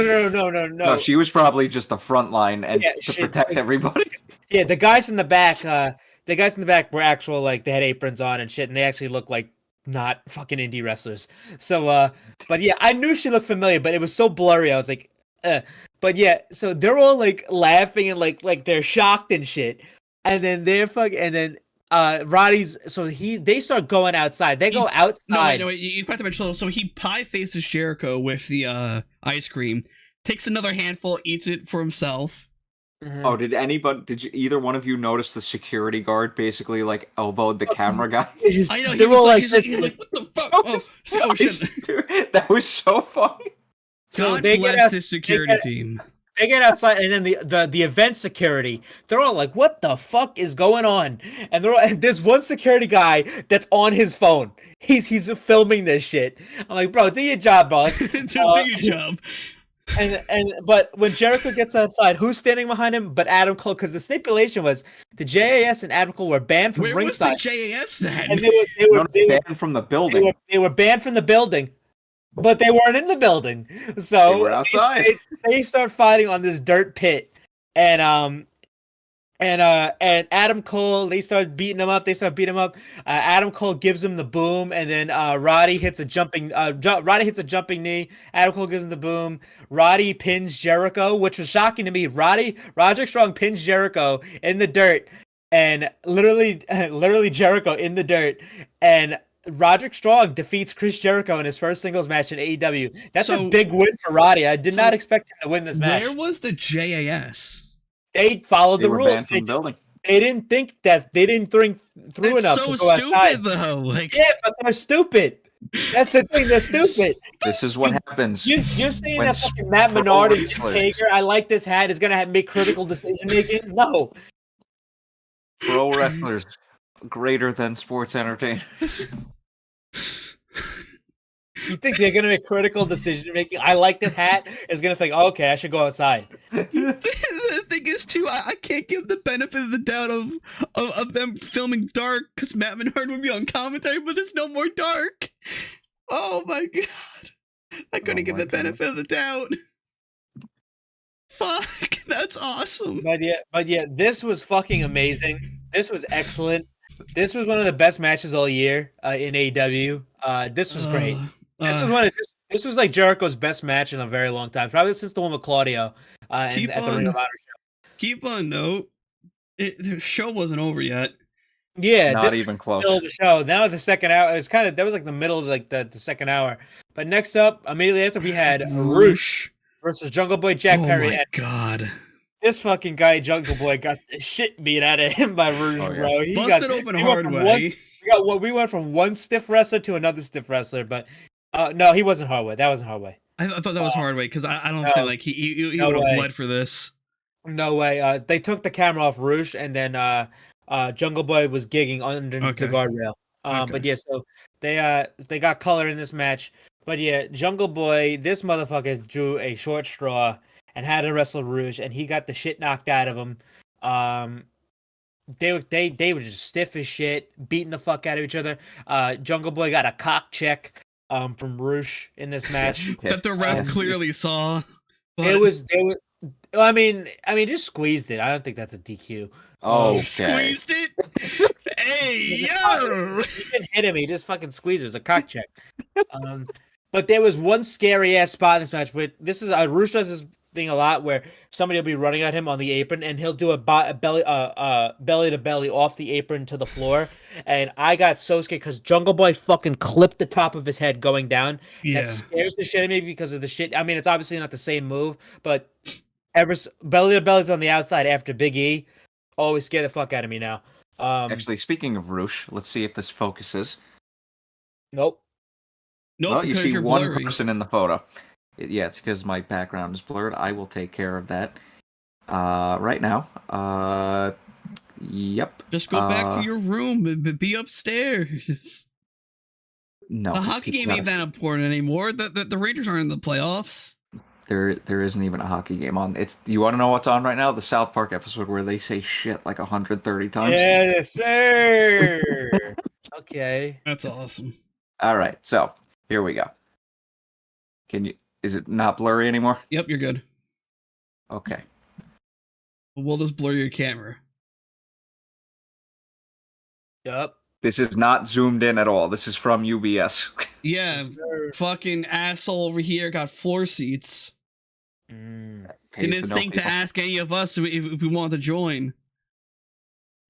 No, she was probably just the front line and to protect everybody. Yeah, the guys in the back, were actual like they had aprons on and shit, and they actually looked like not fucking indie wrestlers. So, but yeah, I knew she looked familiar, but it was so blurry. I was like, But yeah, so they're all like laughing and like they're shocked and shit, and then Roddy's they start going outside. They go outside. No, wait, you have to mention. So he pie faces Jericho with the ice cream, takes another handful, eats it for himself. Oh, did either one of you notice the security guard basically like elbowed the camera guy? I know, he's like, what the fuck? Oh shit. That was so funny. God bless this security team. They get outside, and then the event security, they're all like, "What the fuck is going on?" And there's one security guy that's on his phone. He's filming this shit. I'm like, "Bro, do your job, boss. do your job." But when Jericho gets outside, who's standing behind him? But Adam Cole, because the stipulation was the JAS and Adam Cole were banned from ringside. Where was the JAS then? And they were banned from the building. They were banned from the building. But they weren't in the building, so they were outside. They start fighting on this dirt pit, and Adam Cole. They start beating him up. Adam Cole gives him the boom, and then Roddy hits a jumping knee. Adam Cole gives him the boom. Roddy pins Jericho, which was shocking to me. Roderick Strong pins Jericho in the dirt, and literally Jericho in the dirt, and Roderick Strong defeats Chris Jericho in his first singles match in AEW. That's a big win for Roddy. I did not expect him to win this match. Where was the JAS? They followed the rules. They didn't think that they didn't think through enough to go outside. Though. Yeah, but they're stupid. That's the thing. They're stupid. This is what happens. You're saying that fucking Matt Menard and Jim Hager, I like this hat, is gonna make critical decision making? No. Pro wrestlers greater than sports entertainers. You think they're gonna make critical decision making? I like this hat is gonna think, oh, okay, I should go outside. The thing is, too, I can't give the benefit of the doubt of them filming dark because Matt Menard would be on commentary, but there's no more dark. Oh my god, I couldn't give the benefit of the doubt. Fuck, that's awesome. But yeah, this was fucking amazing. This was excellent. This was one of the best matches all year in AEW. This was great. This was like Jericho's best match in a very long time, probably since the one with Claudio at the Ring of Honor show. Keep on note, the show wasn't over yet. Yeah, Not this even was the middle close. of the show. Now the second hour. It was kind of that was like the middle of like the second hour. But next up, immediately after, we had Roosh versus Jungle Boy Jack Oh Perry. my And god. this fucking guy, Jungle Boy, got the shit beat out of him by Roosh, Oh, yeah. bro. He Busted open we went hard from way. we went from one stiff wrestler to another stiff wrestler, but no, he wasn't Hardway. That wasn't Hardway. I thought that was hard way because I don't no. think like he No would have way. bled for this. No way. They took the camera off Roosh, and then Jungle Boy was gigging under Okay. the guardrail. Okay. But yeah, so they got color in this match. But yeah, Jungle Boy, this motherfucker drew a short straw and had to wrestle Roosh, and he got the shit knocked out of him. They were just stiff as shit, beating the fuck out of each other. Jungle Boy got a cock check from Roosh in this match. That the ref clearly saw. But It was I mean, just squeezed it. I don't think that's a DQ. Okay. squeezed it. Hey yo! He didn't hit him. He just fucking squeezed it. It was a cock check. But there was one scary ass spot in this match. But this is Roosh does this thing a lot where somebody will be running at him on the apron, and he'll do a belly to belly off the apron to the floor. And I got so scared because Jungle Boy fucking clipped the top of his head going down. Yeah. That scares the shit out of me because of the shit. I mean, it's obviously not the same move, but belly to belly's on the outside after Big E. Always scare the fuck out of me now. Actually, speaking of Roosh, let's see if this focuses. Nope. Nope, Well, you because see you're one blurry. person in the photo. Yeah, it's because my background is blurred. I will take care of that right now. Yep. Just go back to your room and be upstairs. No, The 'cause hockey people game ain't gotta that important anymore. The Rangers aren't in the playoffs. There isn't even a hockey game on. It's you want to know what's on right now? The South Park episode where they say shit like 130 times. Yes, sir. Okay. That's awesome. All right, so here we go. Is it not blurry anymore? Yep, you're good. Okay. We'll just blur your camera. Yep. This is not zoomed in at all. This is from UBS. Yeah, Yes, sir. fucking asshole over here got floor seats. Pays Didn't the think to people. ask any of us if we wanted to join.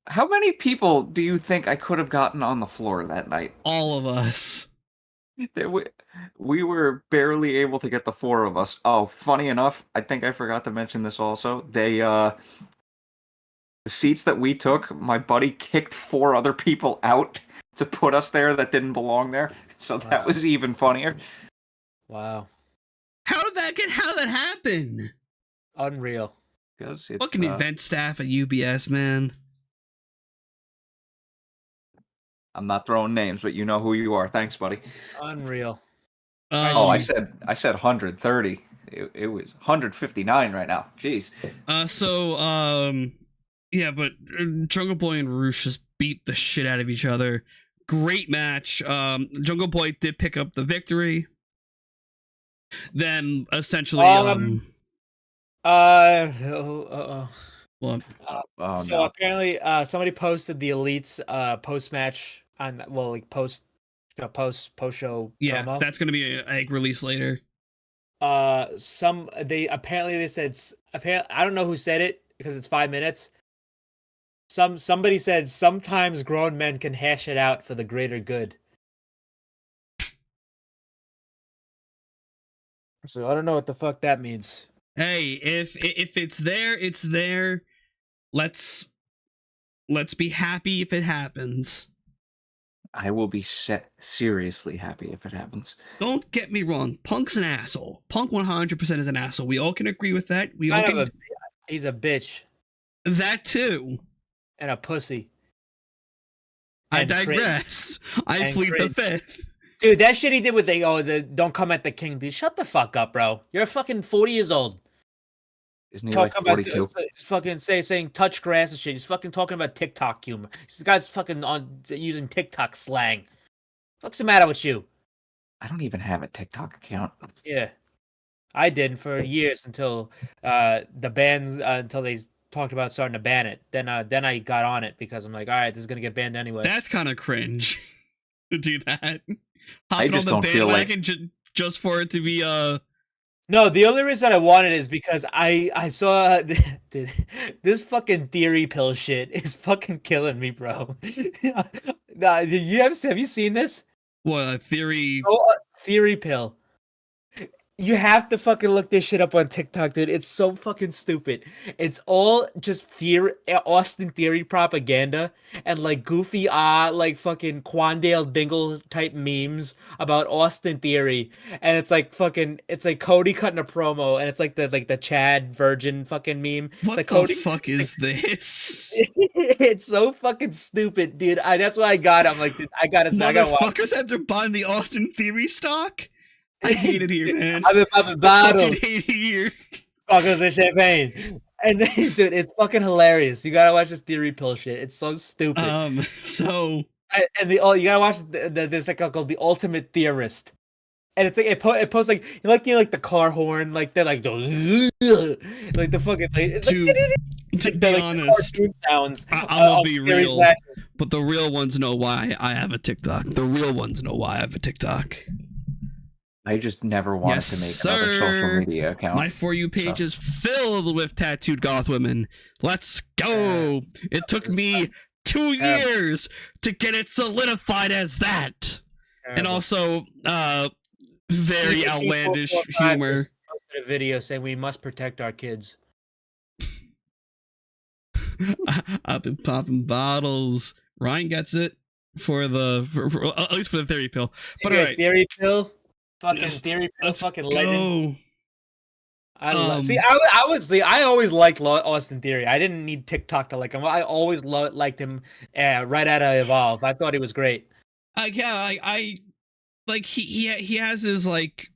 How many people do you think I could have gotten on the floor that night? All of us. We were barely able to get the four of us. Oh, funny enough, I think I forgot to mention this also. The seats that we took, my buddy kicked four other people out to put us there that didn't belong there. So that Wow. was even funnier. Wow. How did that happen? Unreal. Because it's Fucking event staff at UBS, man. I'm not throwing names, but you know who you are. Thanks, buddy. Unreal. Oh, I said 130. It was 159 right now. Jeez. Yeah, but Jungle Boy and Roosh just beat the shit out of each other. Great match. Jungle Boy did pick up the victory. Then essentially, Well, Oh, so no. apparently, somebody posted the Elite's post match on post show yeah, promo. that's gonna be a release later. They said apparently I don't know who said it because it's 5 minutes. Somebody said sometimes grown men can hash it out for the greater good. So I don't know what the fuck that means. Hey, if it's there, it's there. Let's be happy if it happens. I will be seriously happy if it happens. Don't get me wrong. Punk's an asshole. Punk 100% is an asshole. We all can agree with that. We all can. He's a bitch That too. and a pussy. I And digress. I And plead the cringe. fifth. Dude, that shit he did with the don't come at the king, dude. Shut the fuck up, bro. You're fucking 40 years old. Isn't he like 42? Fucking saying touch grass and shit. He's fucking talking about TikTok humor. This guy's fucking using TikTok slang. What's the matter with you? I don't even have a TikTok account. Yeah, I did for years until the bans until they talked about starting to ban it. Then I got on it because I'm like, all right, this is gonna get banned anyway. That's kind of cringe to do that. I Hopping just on the don't feel like- bandwagon just for it to be No, the only reason I wanted it is because I saw dude, this fucking theory pill shit is fucking killing me, bro. Nah, have you seen this? What theory? Oh, theory pill. You have to fucking look this shit up on TikTok, dude. It's so fucking stupid. It's all just Austin Theory propaganda and like goofy, like fucking Quandale Dingle type memes about Austin Theory. And it's like fucking, it's like Cody cutting a promo, and it's like the Chad Virgin fucking meme. It's What like the Cody, fuck is this? it's so fucking stupid, dude. That's why I got it. I'm like, dude, I gotta watch. Motherfuckers after buying the Austin Theory stock. I hate it here, man. I've been popping I bottles. fucking hate it here. Fuckers and champagne. And then, dude, it's fucking hilarious. You gotta watch this theory pill shit. It's so stupid. So you gotta watch this like called The Ultimate Theorist. And it's like it posts like the car horn, like they're like the like the fucking like, to be honest, cartoon sounds. I'm gonna be Theory's real, but the real ones know why I have a TikTok. The real ones know why I have a TikTok. I just never wanted to make another social media account. My For You page is filled with tattooed goth women. Let's go! It took me 2 years to get it solidified as that. And also, very outlandish humor. Posted a video saying we must protect our kids. I've been popping bottles. Ryan gets it for at least for the theory pill. But all right, theory pill. Fucking Yes, theory pill, fucking go. legend. I always liked Austin Theory. I didn't need TikTok to like him. I always liked him right out of Evolve. I thought he was great. I like he has his like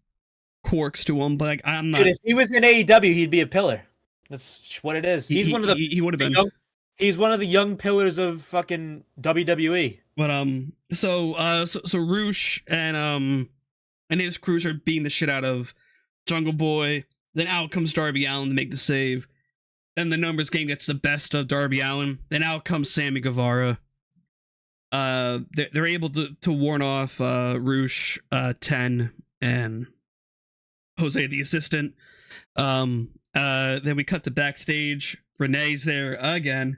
quirks to him, but like I'm not. Dude, if he was in AEW, he'd be a pillar. That's what it is. He's one of the. He would have been. He's one of the young pillars of fucking WWE. But so Roosh and his crews are beating the shit out of Jungle Boy. Then out comes Darby Allin to make the save. Then the numbers game gets the best of Darby Allin. Then out comes Sammy Guevara. They're able to warn off Roosh, 10, and Jose the assistant. Then we cut to backstage. Renee's there again.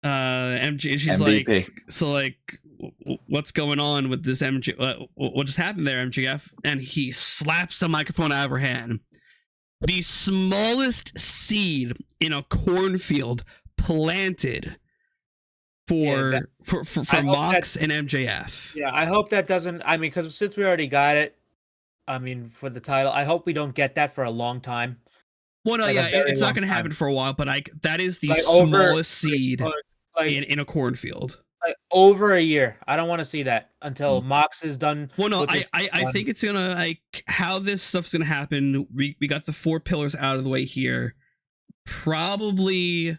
MJ, she's MVP. like, so like, what's going on with this MJ? What just happened there, MJF? And he slaps the microphone out of her hand. The smallest seed in a cornfield planted for Mox and MJF. Yeah, I hope that doesn't. I mean, because since we already got it, I mean, for the title, I hope we don't get that for a long time. Well, no, like yeah, it's not going to happen for a while, but like that is the like smallest seed like, in a cornfield. Like over a year. I don't want to see that until Mox is done. Well, no, I think it's gonna like how this stuff's gonna happen. We got the 4 pillars out of the way here. Probably,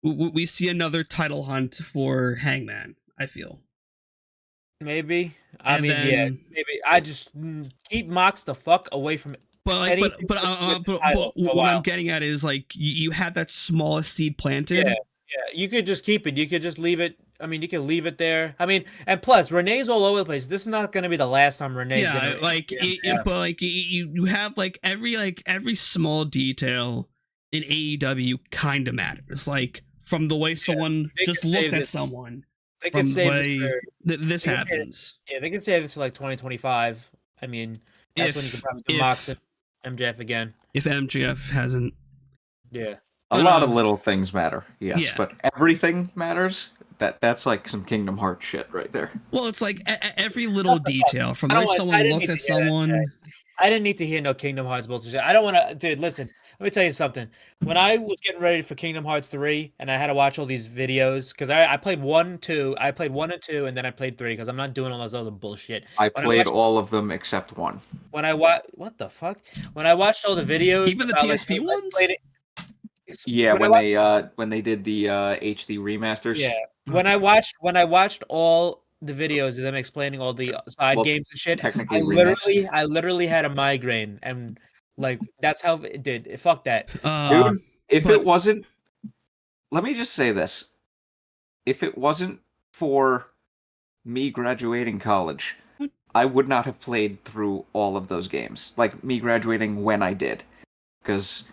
we see another title hunt for Hangman. I feel. Maybe. I mean, yeah, maybe. I just keep Mox the fuck away from it. But like, but what I'm getting at is like you have that smallest seed planted. Yeah, you could just keep it. You could just leave it. I mean, you can leave it there. I mean, and plus, Renee's all over the place. This is not going to be the last time Renee's. Yeah, but like you have like every small detail in AEW kind of matters. Like from the way someone just looks at someone. They could save this happens. They can save this for like 2025. I mean, that's when you can probably do Mox and MJF again. If MJF hasn't. Yeah. A lot of little things matter, yes, but everything matters. That's like some Kingdom Hearts shit right there. Well, it's like every little detail from the way someone looks at someone. I didn't need to hear no Kingdom Hearts bullshit. I don't want to, dude. Listen, let me tell you something. When I was getting ready for Kingdom Hearts 3, and I had to watch all these videos because I played 1, 2. I played 1 and 2, and then I played 3 because I'm not doing all this other bullshit. I played all of them except 1. When I what the fuck? When I watched all the videos, even the PSP ones. Yeah, when they did the HD remasters. Yeah, when I watched all the videos of them explaining all the side games and shit, I literally had a migraine, and like that's how it did. Fuck that, dude. It wasn't, let me just say this: if it wasn't for me graduating college, I would not have played through all of those games. Like me graduating when I did, because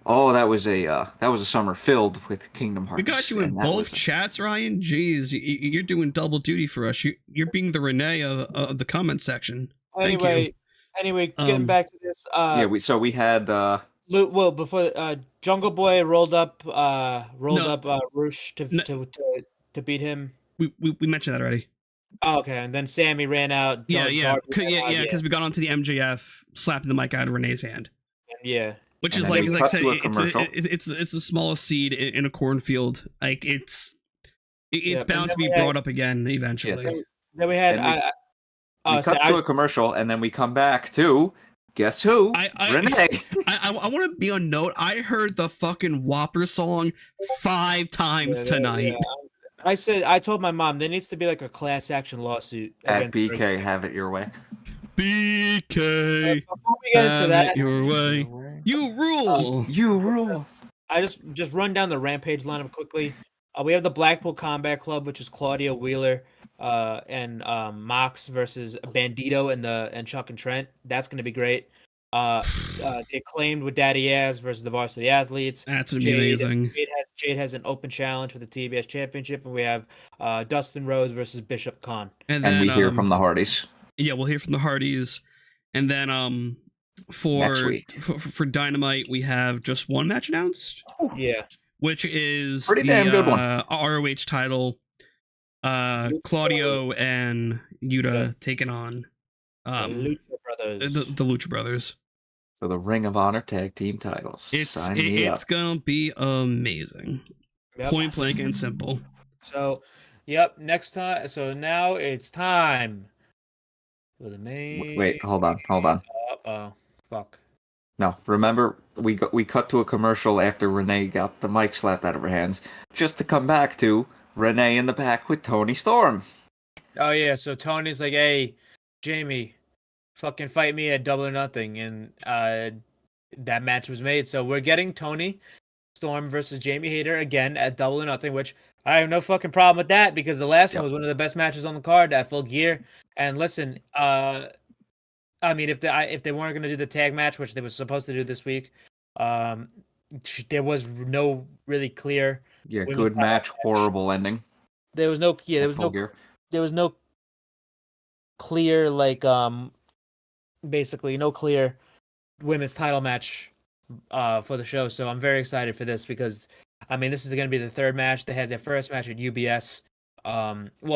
that was a summer filled with Kingdom Hearts. We got you in both chats, Ryan. Jeez, you're doing double duty for us. You're being the Renee of the comment section. Thank you. Anyway, getting back to this. We had. Well, before Jungle Boy rolled up Roosh to beat him. We mentioned that already. Oh, okay, and then Sammy ran out. Because we got onto the MJF slapping the mic out of Renee's hand. Yeah, which is like I said, it's the smallest seed in a cornfield. Like it's bound to be brought up again eventually. Yeah. Then we had we cut to a commercial, and then we come back to guess who? Renee. I want to be on note. I heard the fucking Whopper song 5 times tonight. Yeah. I told my mom there needs to be like a class action lawsuit. At BK, have it your way. BK, before we get into that, your way. You rule. You rule. I just run down the Rampage lineup quickly. We have the Blackpool Combat Club, which is Claudio Wheeler and Mox versus Bandito and Chuck and Trent. That's going to be great. The Acclaimed with Daddy Yaz versus the Varsity Athletes. That's amazing. Jade has an open challenge for the TBS Championship, and we have Dustin Rhodes versus Bishop Khan. And then we hear from the Hardys. Yeah, we'll hear from the Hardys, and then for next week for Dynamite we have just one match announced. Yeah, which is pretty damn good one. ROH title. Claudio and Yuta taking on the Lucha Brothers. The Lucha Brothers. For the Ring of Honor tag team titles. It's gonna be amazing. Yep. Point blank and simple. So, next time. So now it's time for the main. Wait, hold on. Oh, fuck. No, remember we cut to a commercial after Renee got the mic slapped out of her hands, just to come back to Renee in the back with Tony Storm. Oh yeah, so Tony's like, "Hey, Jamie, fucking fight me at Double or Nothing," and that match was made. So we're getting Tony Storm versus Jamie Hayter again at Double or Nothing, which I have no fucking problem with that because the last one was one of the best matches on the card at Full Gear. And listen, I mean, if they weren't going to do the tag match, which they were supposed to do this week, there was no really clear. Yeah, good match, horrible ending. There was no clear basically no clear women's title match for the show. So I'm very excited for this because I mean this is going to be the third match. They had their first match at UBS.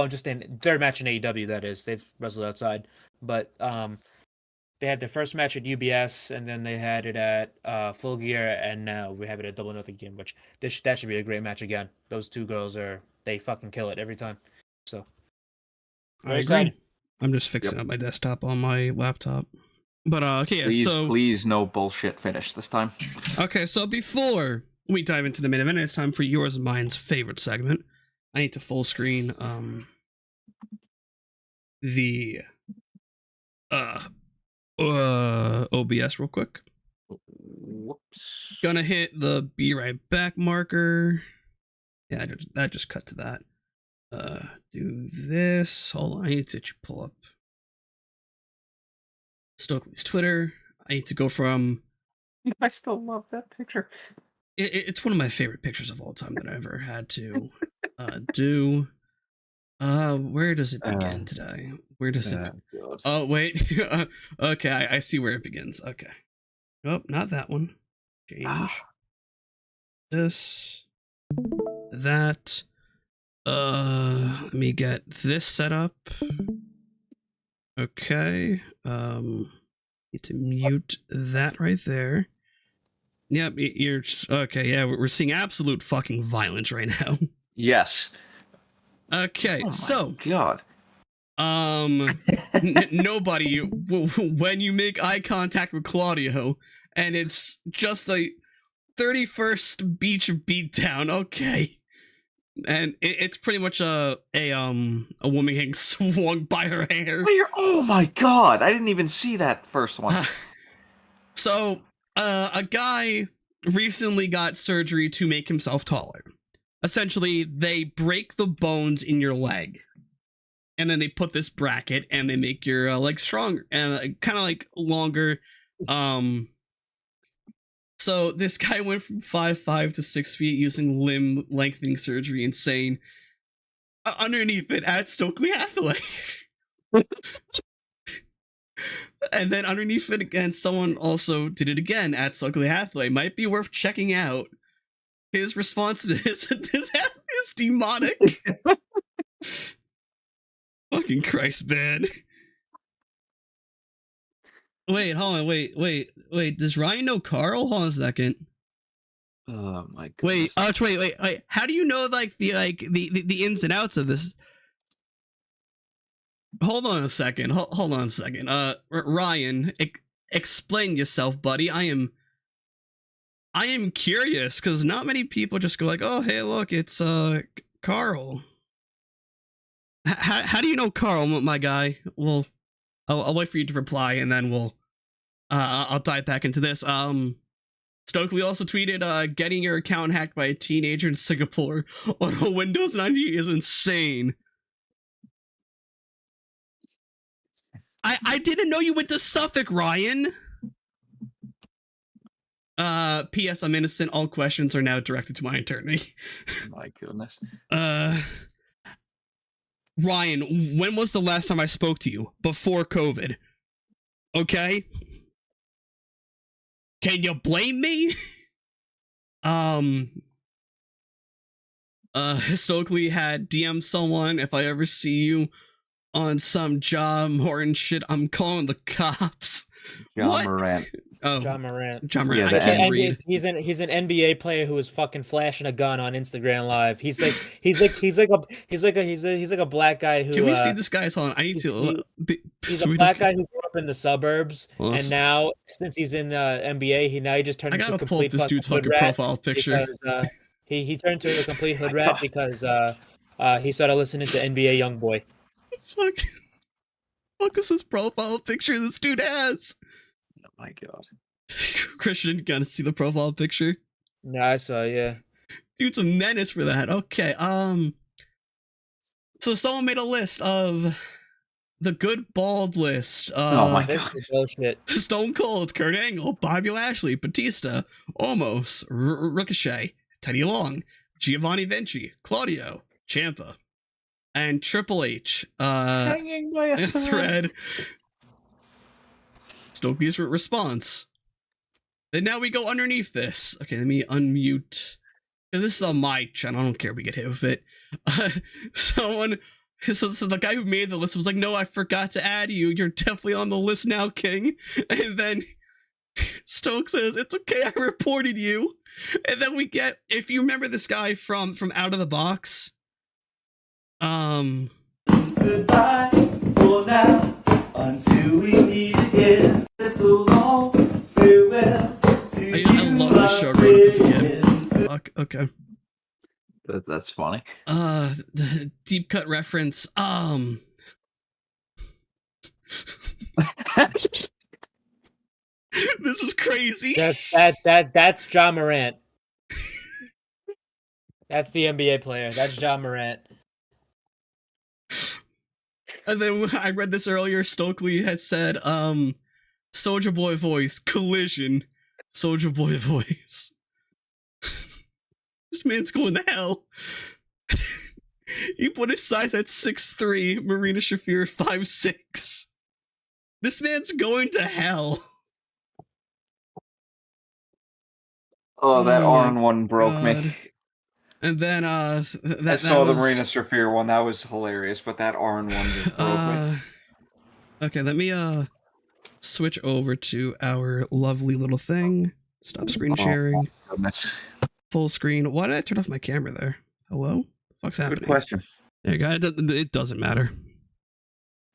Just in third match in AEW, that is. They've wrestled outside, but they had their first match at UBS, and then they had it at Full Gear, and now we have it at Double or Nothing again, which that should be a great match again. Those two girls they fucking kill it every time. So I agree. I'm just fixing up my desktop on my laptop. But okay, please no bullshit finish this time. Okay, so before we dive into the main event, it's time for yours and mine's favorite segment. I need to full screen the OBS real quick. Whoops. Gonna hit the be right back marker. Yeah, that just cut to that. Do this. Hold on, I need to pull up Stokely's Twitter. I need to go from. I still love that picture. It's one of my favorite pictures of all time that I ever had to do. Where does it begin today? Where does it? God. Oh wait. Okay, I see where it begins. Okay. Oh, not that one. Change. This. That. Let me get this set up. Okay. Need to mute that right there. Yep, you're okay. Yeah, we're seeing absolute fucking violence right now. Yes. Okay, so God. Nobody. When you make eye contact with Claudio, and it's just a 31st beach beatdown. Okay. And it's pretty much a woman getting swung by her hair. Oh my God! I didn't even see that first one. So, a guy recently got surgery to make himself taller. Essentially, they break the bones in your leg, and then they put this bracket and they make your legs stronger and kind of like longer. So this guy went from 5'5" to 6 feet using limb lengthening surgery. Insane. Underneath it, at Stokely Hathaway. And then underneath it again, someone also did it again at Stokely Hathaway. Might be worth checking out. His response to this is demonic. Fucking Christ, man. Wait, hold on, wait. Does Ryan know Carl? Hold on a second. Oh my goodness. Wait. How do you know the ins and outs of this? Hold on a second. Hold on a second. Ryan, explain yourself, buddy. I am curious because not many people just go like, "Oh, hey, look, it's Carl." How do you know Carl, my guy? Well, I'll wait for you to reply, and then I'll dive back into this. Stokely also tweeted, "Getting your account hacked by a teenager in Singapore on a Windows 90 is insane." I didn't know you went to Suffolk, Ryan. P.S. I'm innocent. All questions are now directed to my attorney. My goodness. Ryan, when was the last time I spoke to you? Before COVID. Okay? Can you blame me? Stokely had DM someone, "If I ever see you on some John Morton shit, I'm calling the cops." John Morant. Oh, John Morant. Yeah, I can't read. He's an NBA player who was fucking flashing a gun on Instagram Live. He's like a black guy who. Can we see this guy's on? I need to. He's a black guy who grew up in the suburbs, and now since he's in the NBA, he just turned into a complete this dude's fucking profile picture. Because, he turned to a complete hood rat because he started listening to NBA YoungBoy. Fuck is this profile picture this dude has? Oh my god. Christian, you gotta see the profile picture. No, I saw, yeah. Dude's a menace for that. Okay, so someone made a list of the good bald list. Oh my god. Bullshit. Stone Cold, Kurt Angle, Bobby Lashley, Batista, Omos, Ricochet, Teddy Long, Giovanni Vinci, Claudio, Ciampa, and Triple H. Hanging by a thread. Stokely's response. And now we go underneath this. Okay, let me unmute. This is on my channel. I don't care if we get hit with it. So the guy who made the list was like, "No, I forgot to add you. You're definitely on the list now, King." And then Stokes says, "It's okay, I reported you." And then we get, if you remember this guy from Out of the Box. Goodbye for now until we meet again. It's so long. Farewell to you. I love this show growing up as a kid. Fuck, okay. That's funny. Deep cut reference. This is crazy. That's John Morant. That's the NBA player. That's John Morant. And then I read this earlier. Stokely had said, "Soulja Boy voice, collision, Soulja Boy voice." This man's going to hell. He put his size at 6'3", Marina Shafir 5'6". This man's going to hell. Oh, that Arn one broke me. And then I saw the Marina Shafir one. That was hilarious, but that Arn one just broke me. Okay, let me switch over to our lovely little thing. Stop screen sharing. Oh, goodness. Full screen. Why did I turn off my camera there? Hello? What's happening? Good question. There you go. It doesn't matter.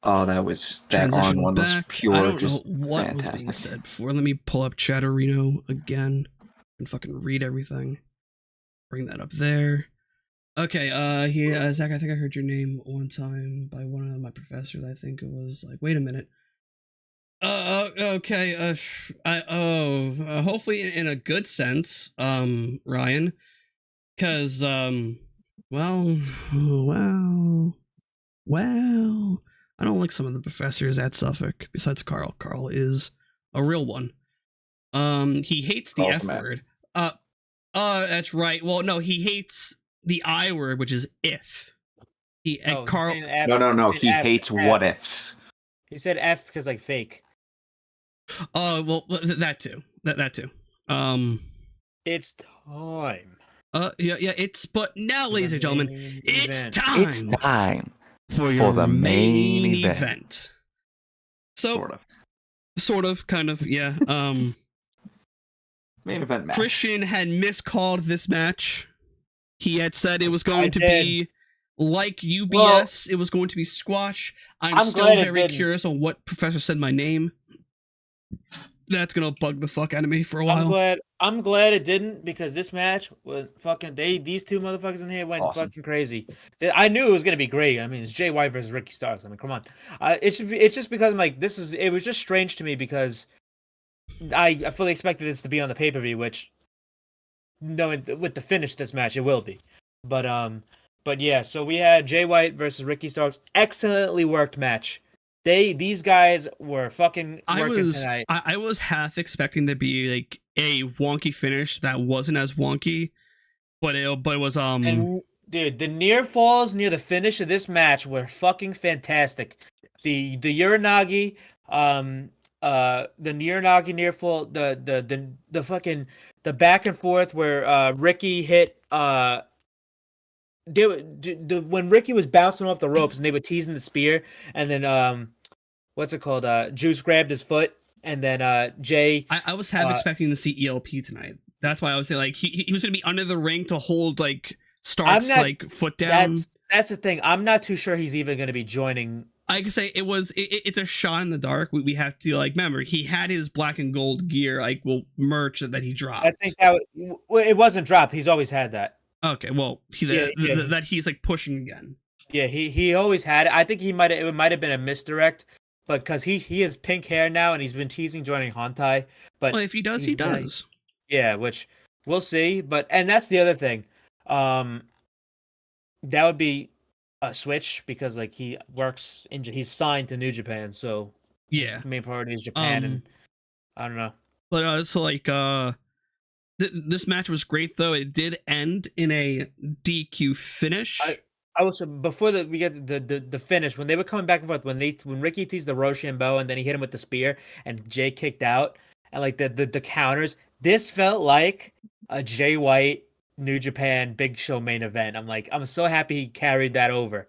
Oh, that Transition Arn one was back. pure. I don't just know what fantastic. was being said before. Let me pull up Chatterino again and fucking read everything. Bring that up there. Okay, Zach, I think I heard your name one time by one of my professors. I think it was like, wait a minute. Okay, hopefully in a good sense, Ryan, because, well, well, I don't like some of the professors at Suffolk. Besides Carl, Carl is a real one. He hates the Carl's F the man. word. That's right. Well, no, he hates the I word, which is if. Carl. No. He hates what ifs. He said F because like fake. Well, that too. That too. It's time. Yeah. But now, ladies and gentlemen, it's time. It's time for your the main event. So, sort of, kind of, yeah. Main event match. Christian had miscalled this match. He had said it was going to be like UBS. It was going to be squash. I'm still very curious on what Professor said my name. That's gonna bug the fuck out of me for a while. I'm glad it didn't, because this match was fucking. These two motherfuckers in here went fucking crazy. I knew it was gonna be great. I mean, it's Jay White versus Ricky Starks. I mean, come on. It's just because I'm like, it was just strange to me because I fully expected this to be on the pay-per-view, which knowing with the finish of this match, it will be. But yeah, so we had Jay White versus Ricky Starks. Excellently worked match. These guys were fucking working tonight. I was half expecting to be like a wonky finish that wasn't as wonky, but it was And, dude, the near falls near the finish of this match were fucking fantastic. The Uranagi, the Uranagi near fall, the fucking the back and forth where Ricky hit when Ricky was bouncing off the ropes and they were teasing the spear, and then what's it called? Juice grabbed his foot, and then Jay. I was half expecting to see ELP tonight. That's why I was saying like he was gonna be under the ring to hold like Stark's like foot down. That's the thing. I'm not too sure he's even gonna be joining. I can say it's a shot in the dark. We have to like remember he had his black and gold gear merch that he dropped. I think it wasn't dropped. He's always had that. Okay, well that he's like pushing again. Yeah, he always had it. I think it might have been a misdirect. But because he has pink hair now and he's been teasing joining Hontai. But if he does, he does. Yeah, which we'll see. And that's the other thing. That would be a switch because like he's signed to New Japan, so yeah, his main priority is Japan, and I don't know. But so like this match was great though. It did end in a DQ finish. I was before we get the finish when they were coming back and forth when Ricky teased the Rochambeau and then he hit him with the spear and Jay kicked out and like the counters. This felt like a Jay White New Japan Big Show main event. I'm so happy he carried that over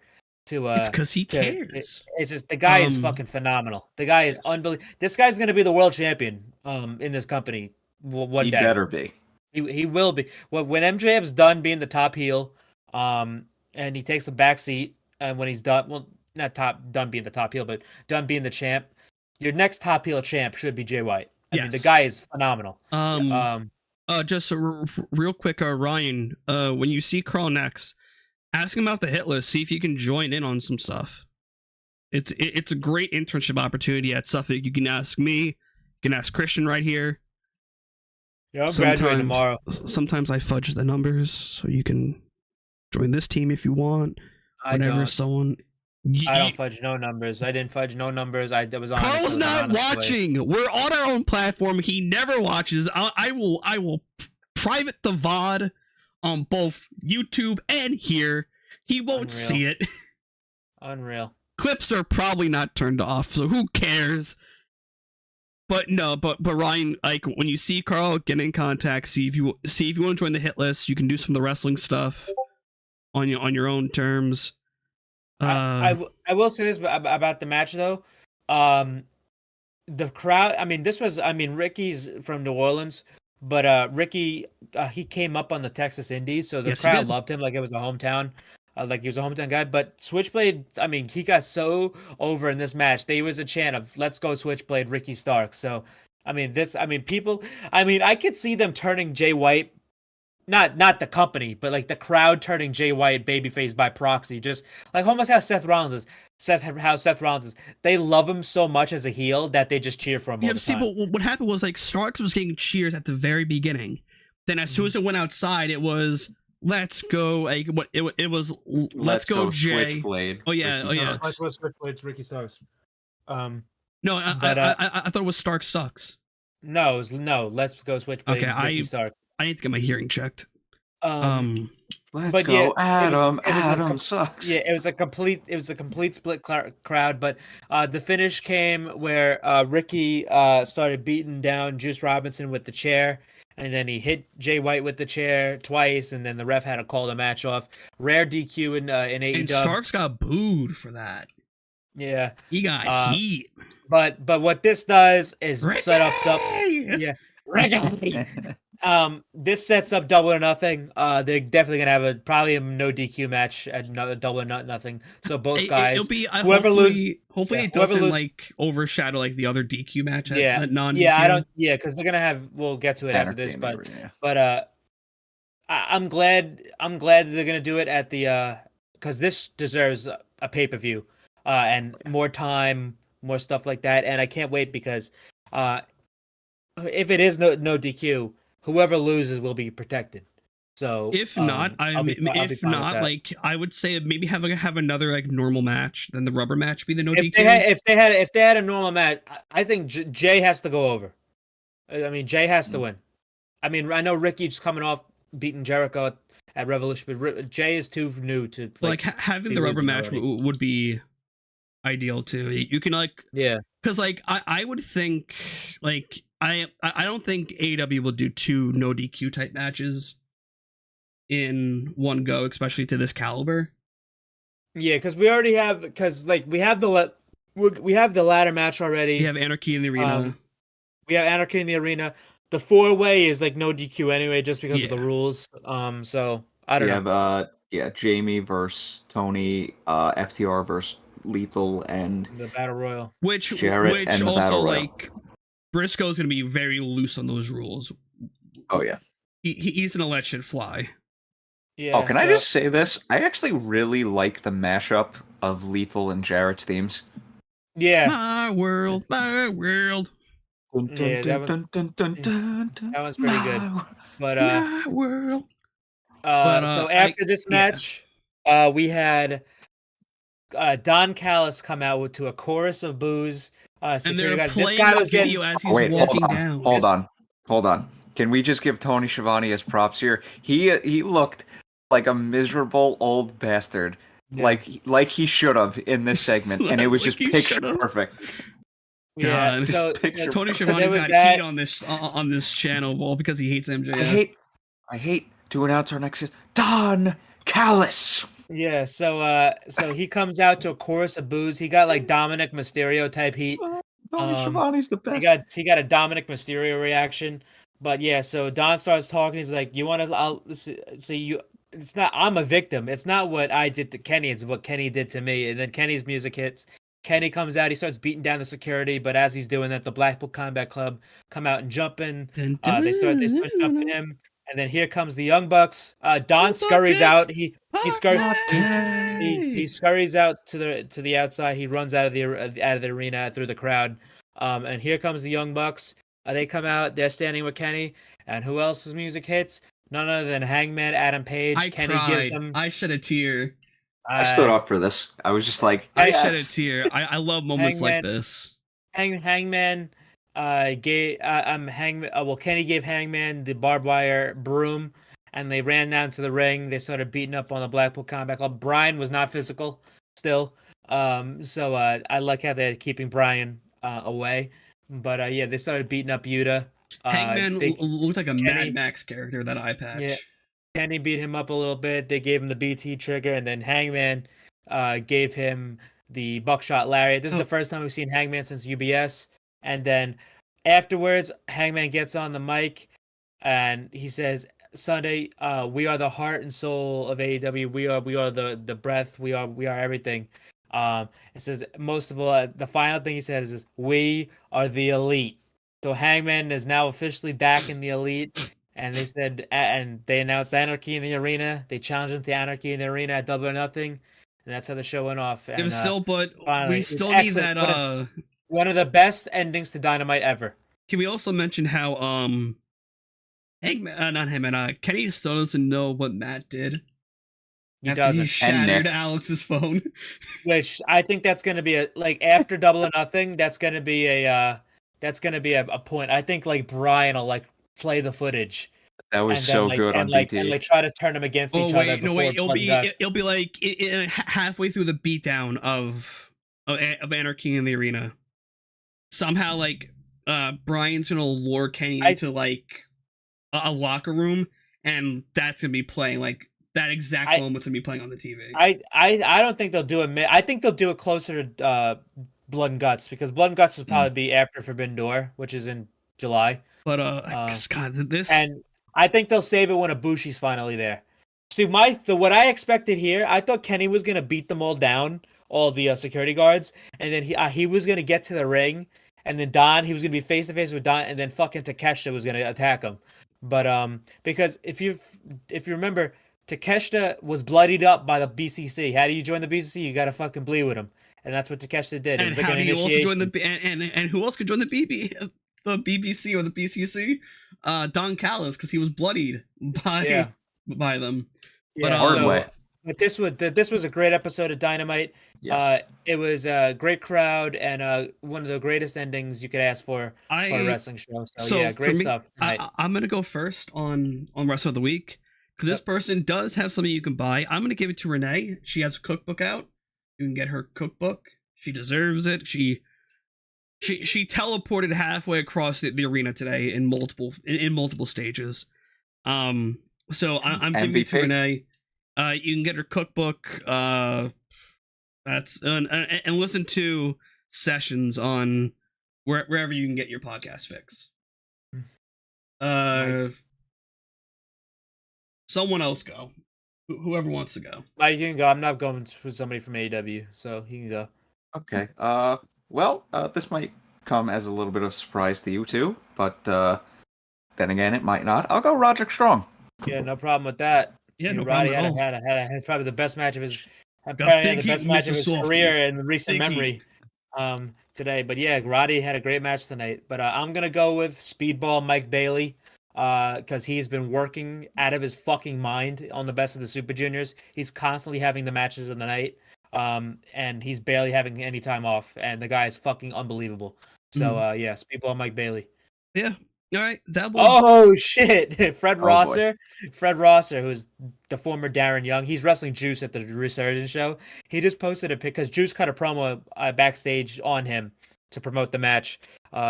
to. It's because he cares. It's just the guy is fucking phenomenal. The guy is unbelievable. This guy's gonna be the world champion in this company one day. He better be. He will be. When MJF's done being the top heel, and he takes a back seat, and when he's done, done being the top heel, but done being the champ, your next top heel champ should be Jay White. I mean, the guy is phenomenal. Just real quick, Ryan, when you see Carl next, ask him about the hit list, see if you can join in on some stuff. It's a great internship opportunity at Suffolk. You can ask me, you can ask Christian right here. Yeah, I'm graduating tomorrow. Sometimes I fudge the numbers, so you can join this team if you want. I don't fudge no numbers. I didn't fudge no numbers. Was on. Carl's not watching. We're on our own platform. He never watches. I will private the VOD on both YouTube and here. He won't see it. Unreal. Clips are probably not turned off, so who cares? But no, but Ryan, like when you see Carl, get in contact. See if you want to join the hit list. You can do some of the wrestling stuff on your own terms. I will say this about the match though. The crowd. Ricky's from New Orleans, but Ricky he came up on the Texas Indies, so the crowd loved him like it was a hometown. Like he was a hometown guy, but Switchblade, he got so over in this match. There was a chant of "Let's go Switchblade, Ricky Starks." So, people. I could see them turning Jay White, not the company, but like the crowd turning Jay White babyface by proxy. Just like almost how Seth Rollins is. Seth Rollins is. They love him so much as a heel that they just cheer for him. But what happened was like Starks was getting cheers at the very beginning. Then as soon as it went outside, it was Let's go. Like what it was. Let's go, Jay. Switchblade. Oh yeah. Ricky Oh yeah. Starks. Switchblade, Ricky Starks. No, But, I thought it was Stark sucks. No, let's go Switchblade. Okay, Ricky Starks. I need to get my hearing checked. Let's but go, yeah, Adam. it was Adam sucks. Yeah, it was a complete split crowd. But the finish came where Ricky started beating down Juice Robinson with the chair, and then he hit Jay White with the chair twice, and then the ref had to call the match off. Rare DQ in AEW. And Starks got booed for that. Yeah, he got heat. But what this does is Ricky! set up Ricky. This sets up Double or Nothing. They're definitely gonna have probably a no DQ match at Double or Nothing. So both guys, It'll be whoever hopefully loses, it doesn't like overshadow like the other DQ match. At non-DQ. Yeah, I don't. Yeah, because they're gonna have. We'll get to it after this, but I'm glad they're gonna do it at the because this deserves a pay-per-view and more time, more stuff like that, and I can't wait because if it is no DQ, whoever loses will be protected. So if not, like I would say maybe have another like normal match, then the rubber match be the no DQ. If they had a normal match, I think Jay has to go over. I mean, Jay has to win. I mean, I know Ricky's coming off beating Jericho at Revolution, but Jay is too new to like having the rubber match would be ideal too. You can because like I would think like I don't think AEW will do 2 no DQ type matches in one go, especially to this caliber. Yeah, because we already have we have the ladder match already. We have Anarchy in the Arena. The 4-way is like no DQ anyway, just because of the rules. So I don't know. We have Jamie versus Tony, FTR versus Lethal, and the Battle Royal. Which and also like Briscoe's gonna be very loose on those rules. Oh yeah, he's gonna let shit fly. Yeah. Oh, can I just say this? I actually really like the mashup of Lethal and Jarrett's themes. Yeah. My world, my world. Yeah, that one's pretty good. But my world. So after this match, we had Don Callis come out to a chorus of boos. And they're playing the video as he's walking down. Hold on. Can we just give Tony Schiavone his props here? He looked like a miserable old bastard, like he should have in this segment, and it was just picture perfect. God, so Tony Schiavone's got heat on this channel, well, because he hates MJF. I hate to announce our next Don Callis. Yeah, so he comes out to a chorus of boos. He got like Dominic Mysterio type heat. Tony Schiavone's the best. He got a Dominic Mysterio reaction. But yeah, so Don starts talking. He's like, "You want to? I'll see you." It's not. I'm a victim. It's not what I did to Kenny. It's what Kenny did to me. And then Kenny's music hits. Kenny comes out. He starts beating down the security. But as he's doing that, the Blackpool Combat Club come out and jumping. They start jumping him. And then here comes the Young Bucks. Don scurries out. He scurries out to the outside. He runs out of the arena through the crowd. And here comes the Young Bucks. They come out. They're standing with Kenny. And who else's music hits? None other than Hangman Adam Page. Kenny gives him. I shed a tear. I stood up for this. I was just like, I shed a tear. I love moments like this. Hangman gave Kenny gave Hangman the barbed wire broom, and they ran down to the ring. They started beating up on the Blackpool Combat Club. Brian was not physical still, so I like how they're keeping Brian away. But they started beating up Yuta. Hangman looked like a Mad Max character, that eye patch. Yeah, Kenny beat him up a little bit. They gave him the BT trigger, and then Hangman gave him the buckshot lariat. This is the first time we've seen Hangman since UBS. And then afterwards, Hangman gets on the mic and he says, "Sunday, we are the heart and soul of AEW. We are the breath. We are everything." It says most of all, the final thing he says is, "We are the elite." So Hangman is now officially back in the elite. And they said, and they announced Anarchy in the Arena. They challenged him to Anarchy in the Arena at Double or Nothing, and that's how the show went off. And, we still need that. One of the best endings to Dynamite ever. Can we also mention how Not Hangman. Kenny still doesn't know what Matt did. He after doesn't. he shattered Nick. Alex's phone. Which I think that's going to be after Double or Nothing. That's going to be a point. I think like Brian will like play the footage. That was And then, so like, good on and like BT. and like try to turn them against each other. It'll be like halfway through the beatdown of Anarchy in the Arena. Somehow, like Brian's gonna lure Kenny into like a locker room, and that's gonna be playing like that exact moment's gonna be playing on the TV. I don't think they'll do it. I think they'll do it closer to Blood and Guts, because Blood and Guts will probably be after Forbidden Door, which is in July. But God, this and I think they'll save it when Ibushi's finally there. See, what I expected here, I thought Kenny was gonna beat them all down, all the security guards, and then he was gonna get to the ring, and then he was gonna be face to face with Don, and then fucking Takeshita was gonna attack him. But because if you remember, Takeshita was bloodied up by the BCC. How do you join the BCC? You gotta fucking bleed with him, and that's what Takeshita did. And how do you also join the and who else could join the the BBC or the BCC? Don Callis, because he was bloodied by them. Yeah, but this was a great episode of Dynamite. Yes. It was a great crowd and one of the greatest endings you could ask for a wrestling show. So yeah, great stuff. I'm gonna go first on Wrestler of the Week, because this person does have something you can buy. I'm gonna give it to Renee. She has a cookbook out. You can get her cookbook. She deserves it. She teleported halfway across the arena today in multiple stages. So I'm giving it to Renee. You can get her cookbook. That's and listen to sessions on wherever you can get your podcast fix. Someone else go. Whoever wants to go. You can go. I'm not going for somebody from AEW, so you can go. Okay. Well, this might come as a little bit of surprise to you two, but then again, it might not. I'll go Roderick Strong. Yeah, no problem with that. Yeah, no Roddy problem at all. had probably the best match of his career in recent memory today. But yeah, Roddy had a great match tonight. But I'm gonna go with Speedball Mike Bailey, because he's been working out of his fucking mind on the Best of the Super Juniors. He's constantly having the matches of the night, and he's barely having any time off. And the guy is fucking unbelievable. So yeah, Speedball Mike Bailey. Yeah. All right, that will. Oh shit, Fred Rosser, who's the former Darren Young. He's wrestling Juice at the Resurgence show. He just posted a pic because Juice cut a promo backstage on him to promote the match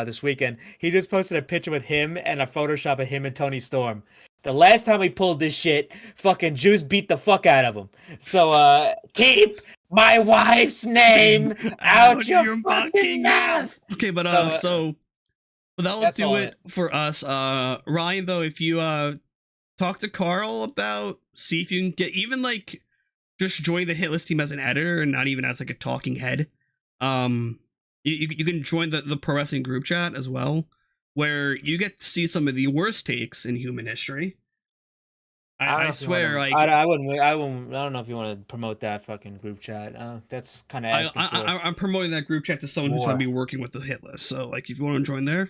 this weekend. He just posted a picture with him and a Photoshop of him and Tony Storm. The last time we pulled this shit, fucking Juice beat the fuck out of him. So keep my wife's name out your fucking mouth. Okay, but so. Well, that'll do it for us. Ryan, though, if you talk to Carl about, see if you can get even like just join the Hit List team as an editor and not even as like a talking head. You can join the pro wrestling group chat as well, where you get to see some of the worst takes in human history. I swear, like I wouldn't. I don't know if you want to promote that fucking group chat. That's kind of asking for. I'm promoting that group chat to someone who's going to be working with the Hit List. So, like, if you want to join there,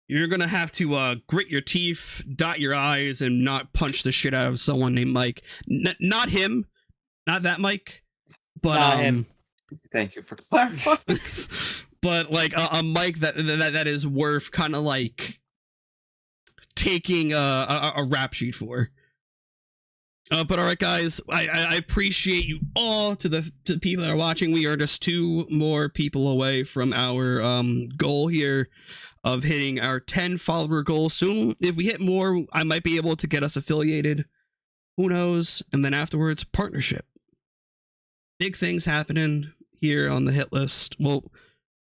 you're gonna have to grit your teeth, dot your I's, and not punch the shit out of someone named Mike. Not him, not that Mike, but not him. Thank you for clarifying. But like a Mike that is worth kind of like taking a rap sheet for. But all right, guys, I appreciate you all. To the people that are watching, we are just 2 more people away from our goal here of hitting our 10 follower goal soon. If we hit more, I might be able to get us affiliated. Who knows? And then afterwards, partnership. Big things happening here on the Hit List. Well,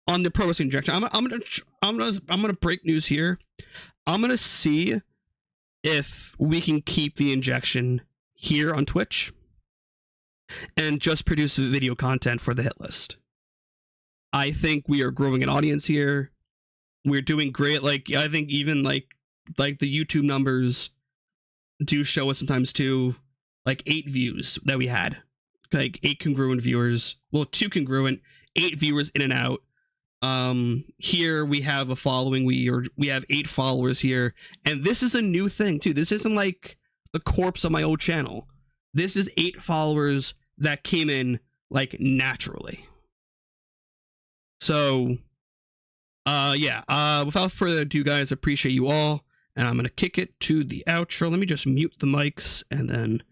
on the Pro Wrestling Injection, I'm gonna break news here. I'm gonna see if we can keep the injection here on Twitch and just produce video content for the Hit List. I think we are growing an audience here. We're doing great. Like, I think even like the YouTube numbers do show us sometimes too. Like 8 views that we had, like 8 congruent viewers. Well, 2 congruent, 8 viewers in and out. Here we have a following. We have 8 followers here, and this is a new thing too. This isn't like the corpse of my old channel. This is 8 followers that came in like naturally. So without further ado, guys, appreciate you all, and I'm gonna kick it to the outro. Let me just mute the mics and then